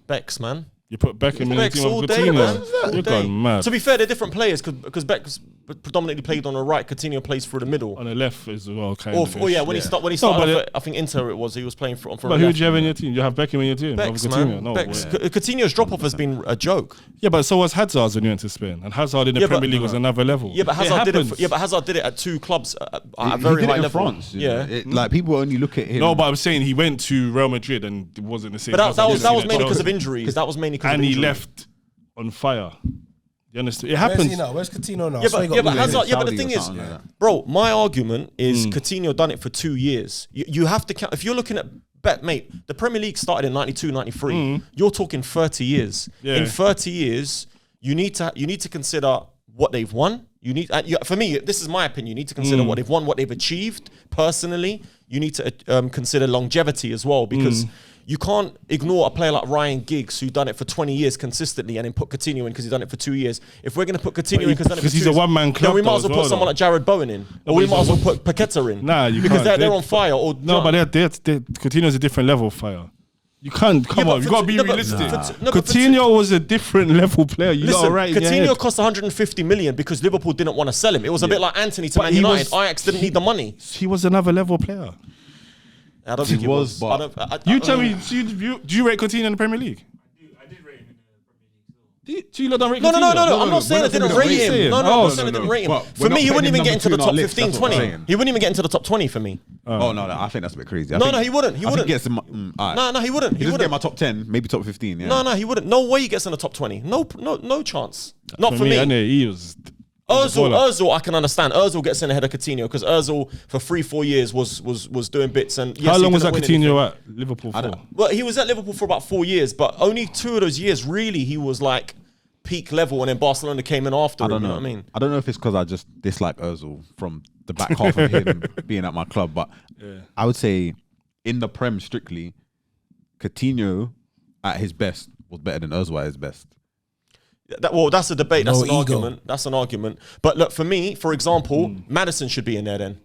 Becks, man. You put Beckham in your Becks team all or day, man. Coutinho? All You're day. going mad. To be fair, they're different players because Becks predominantly played on the right. Coutinho plays through the middle. On the left as well, kind Or of. when he started off, I think Inter it was. He was playing from. But who do you have in your team? You have Beckham in your team? Becks, Over Coutinho? man. No Becks. way. Coutinho's drop off has been a joke. Yeah, but so was Hazard's when you went to Spain, and Hazard in the Premier League was another level. Yeah, but Hazard did it. happens. But Hazard did it at two clubs at a He very did high it in level. France. You know? Yeah. Like, people only look at him. No, but I'm saying he went to Real Madrid and it wasn't the same. But that was Hazard mainly because Chelsea. of injuries. That was mainly because of And he injuries. left on fire. You understand? It Where's happens. he now? Where's Coutinho now? Yeah, So he but, got but moved. Hazard. Yeah, but the Saudi thing or is, something like that. bro, my argument is Coutinho done it for 2 years. You have to count. If you're looking at mate, the Premier League started in 92, 93. You're talking 30 years. Yeah. In 30 years, you need to consider what they've won. You need, for me, this is my opinion. You need to consider what they've won, what they've achieved personally. You need to consider longevity as well, because you can't ignore a player like Ryan Giggs who done it for 20 years consistently and then put Coutinho in because he's done it for 2 years. If we're going to put Coutinho in because he's a one-man club, then we might as though, well as put someone well, like Jared Bowen in, or we might as well put Paqueta in. Nah, you because can't. they're on fire. Or No, but Coutinho's a different level of fire. You can't, come but on, you for got to two- be no, but- realistic. no, but for Coutinho was a different level player. You got Listen, to write in your head. Coutinho cost 150 million because Liverpool didn't want to sell him. It was a bit like Anthony to But Man he United. was- Ajax didn't need the money. He was another level player. I don't think he was. but- You tell me, do you rate Coutinho in the Premier League? I did rate him in the Premier League as well. Do you lot don't rate No, Coutinho? I'm not saying I didn't rate him. No, I'm not saying I didn't rate him. But For we're me, not he wouldn't putting even him get into the number top two on our list, 15, that's what I'm 20. saying. He wouldn't even get into the top 20 for me. Oh no, I think that's a bit crazy. No, he wouldn't. He I think wouldn't. he gets him. All right. No, he wouldn't. He He doesn't get wouldn't. my top 10, maybe top 15. Yeah. No, he wouldn't. No way he gets in the top 20. No chance. Not for me. I know he was. Ozil, I can understand. Ozil gets in ahead of Coutinho because Ozil for 3-4 years was doing bits. And yes, How he long was that couldn't win Coutinho anything. at Liverpool for? Well, he was at Liverpool for about 4 years, but only 2 of those years really he was like peak level, and then Barcelona came in after him. I don't know. You know what I mean? I don't know if it's because I just dislike Ozil from the back half of him being at my club, but I would say in the Prem strictly, Coutinho at his best was better than Ozil at his best. That's a debate. That's No an ego. argument. That's an argument. But look, for me, for example, Maddison should be in there then.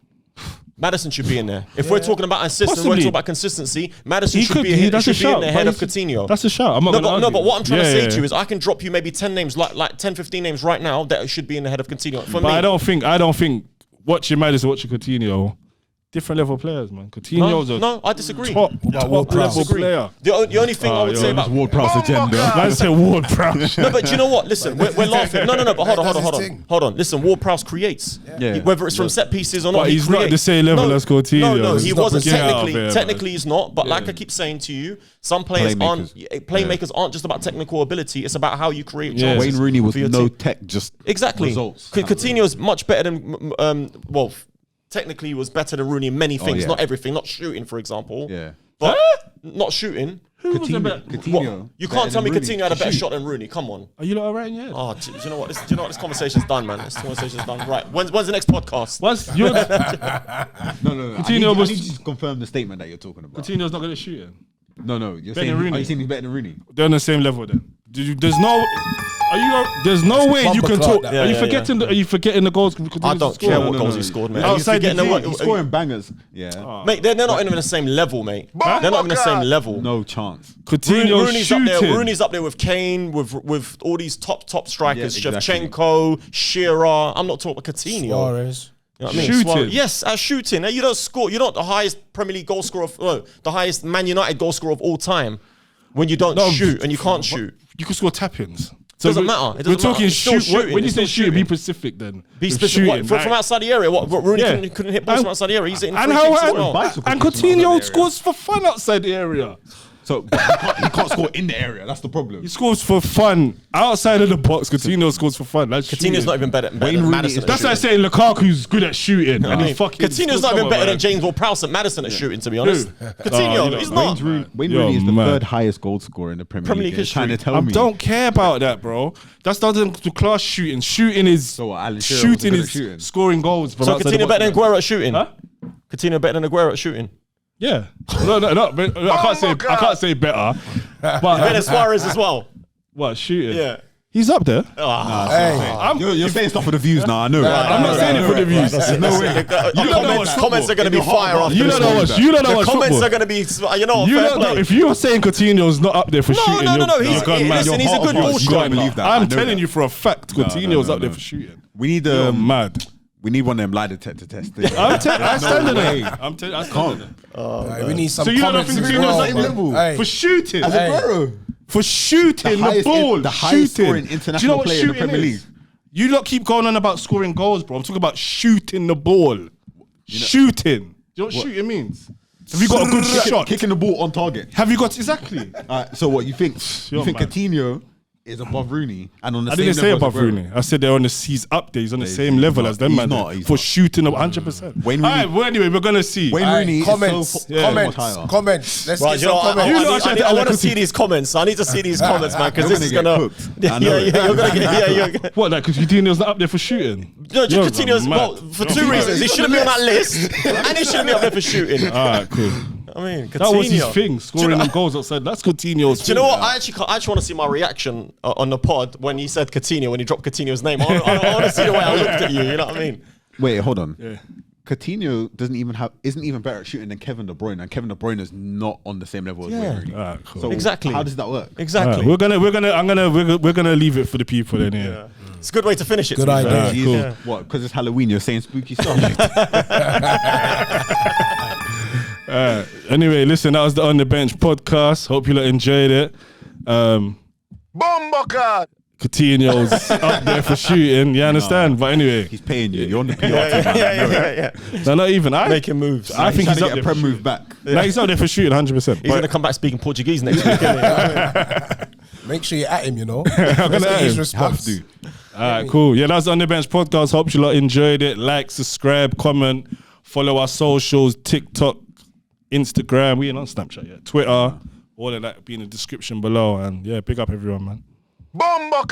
Madison should be in there. If we're talking about assists and we're Possibly. talking about consistency, Madison He should could- be he- in that's a should be in shout, there but ahead of he's- Coutinho. That's a shout. I'm not gonna argue. But what I'm trying to say Yeah, to you yeah. is I can drop you maybe 10 names, like 10, 15 names right now that should be in the head of Coutinho. For But me, I don't think watching Madison, watching Coutinho, different level players, man. Coutinho's no, I disagree. top Ward-Prowse? level Disagree. player. The only thing I would say about Ward-Prowse agenda. Man said Ward-Prowse. no, but do you know what? Listen, we're laughing. No, but hold That's his on. thing. Hold on. Listen, Ward-Prowse creates. Yeah. Whether it's from set pieces or not, But he he's not creates. the same level as Coutinho. No, He's he not wasn't get out of technically. here, man. Technically, he's not. But like I keep saying to you, some players playmakers aren't just about technical ability. It's about how you create Yeah. chances. Wayne Rooney was for your no team. tech, just Exactly. results. Coutinho's much better than technically he was better than Rooney in many things, yeah. not everything, not shooting, for example. Yeah. But not shooting. Coutinho. You can't tell me Coutinho had a better shot than Rooney. Come on. Are you not alright in your head? Oh, do you know what? Do you know what? This conversation's done, man. This conversation's done. Right. When's the next podcast? Once you're No. Coutinho I need you to confirm the statement that you're talking about. Coutinho's not good at shooting. No. Better You're saying, than Rooney. are you saying he's better than Rooney? They're on the same level then. There's no. There's no way you can bumper talk. clock, Are you forgetting? Are you forgetting the goals? I don't care what goals he scored, man. Outside You're the forgetting team, He's scoring bangers. Yeah. Mate, they're not even in the same level, mate. They're not even in the same level. No chance. Coutinho Rooney's shooting. up there. Rooney's up there with Kane, with all these top strikers. Yeah, exactly. Shevchenko, Shearer. I'm not talking about Coutinho. Suarez. You know what I mean? Shooting. Yes, at shooting. You don't score. You're not the highest Premier League goal scorer the highest Man United goal scorer of all time when you don't shoot and you can't shoot. You can score tap-ins. Doesn't matter. It doesn't We're matter. talking It's still shoot. shooting. When you It's say still shoot, be shooting. specific then. Be With specific. shooting, From like- outside the area. What Rooney Yeah. couldn't hit balls from outside the area. He's hitting And free how kicks as well. and Coutinho scores for fun outside the area. So but he can't score in the area. That's the problem. He scores for fun outside of the box. Coutinho scores for fun. That's Coutinho's shooting. not even better Wayne than Rooney Madison. is- at That's like shooting. saying Lukaku's good at shooting. And he mean, fucking Coutinho's not even better than James Ward-Prowse at Madison at shooting, to be honest. Coutinho, he's not. Wayne You're Rooney is the mad. third highest goal scorer in the Premier League. You're trying to tell I me. don't care about that, bro. That's doesn't to class shooting. Shooting is So what, Alan Shearer was shooting good at is shooting? scoring goals. From So outside the Coutinho box. better than Aguero at shooting? Huh? Coutinho better than Aguero at shooting? Yeah. No. I can't say better. Denis Suarez as well. What, shooting? Yeah. He's up there. You're saying stuff for the views now. I know. I'm not saying it for the views. There's no way. Comments are going to be fire after You this don't know one. what. You don't know what. Comments are going to be. You know what? Fair play. If you're saying Coutinho's not up there for shooting, No. you're gone mad. Listen, he's a good ball You striker. don't believe that. I'm telling you for a fact, Coutinho's up there for shooting. We need You're mad. We need one of them lie detector tests. I stand in it. I stand in it. We need some So you don't comments think as Coutinho's well. same level? Hey. For shooting. Aguero. For shooting the ball. The highest scoring Do you know international what player in the shooting Premier League. is? You lot keep going on about scoring goals, bro. I'm talking about shooting the ball. Shooting. Do you know what shooting means? Have you got a good shot? Kicking the ball on target. Have you got exactly? So what you think? You're You think mad. Coutinho is above Rooney and on the I same didn't say level above as Aguero? Rooney. I said they're on the. He's up there. He's on the same level as them, He's man. not, he's For not. shooting 100%. Wayne All right. Rooney- Well, anyway, we're gonna see. Wayne Aye, Rooney is comments, so much higher. comments. Let's Right, get you know, some I comments. want to see these comments. I need to see these comments, man, because You're this is gonna gonna. get cooked. I know it. You're gonna get. Yeah, What? Like Coutinho's not up there for shooting? No, You're Coutinho's mad. well, for two reasons. He shouldn't be on that list, and he shouldn't be up there for shooting. All right, cool. I mean, Coutinho. That was his thing, scoring Do you know- them goals outside. That's Coutinho's. Do you know what? I actually want to see my reaction on the pod when he said Coutinho, when he dropped Coutinho's name. I want to see the way I looked at you. You know what I mean? Wait, hold on. Yeah. Coutinho isn't even better at shooting than Kevin De Bruyne, and Kevin De Bruyne is not on the same level as Wayne Rooney. All right, cool. So Exactly. how does that work? Exactly. We're gonna leave it for the people then. Yeah. It's a good way to finish it. Good to be idea. fair. Alright, He's- cool. What? Because it's Halloween, you're saying spooky stuff. Anyway, listen, that was the On the Bench podcast. Hope you lot enjoyed it. Coutinho's up there for shooting. You understand? But anyway, He's paying you. You're on the PR team. Yeah. no, not even. Making moves. I think He's he's trying up to there. get a prem move back. No, he's up there for shooting 100%. He's going to come back speaking Portuguese next week. Isn't he? Make sure you're at him, you know. I'm gonna Let's at get his him. response. Have to. All right, cool. Yeah, that's On the Bench podcast. Hope you lot enjoyed it. Like, subscribe, comment, follow our socials, TikTok, Instagram. We ain't on Snapchat yet. Twitter, all of that be in the description below. And yeah, big up everyone, man. Bomba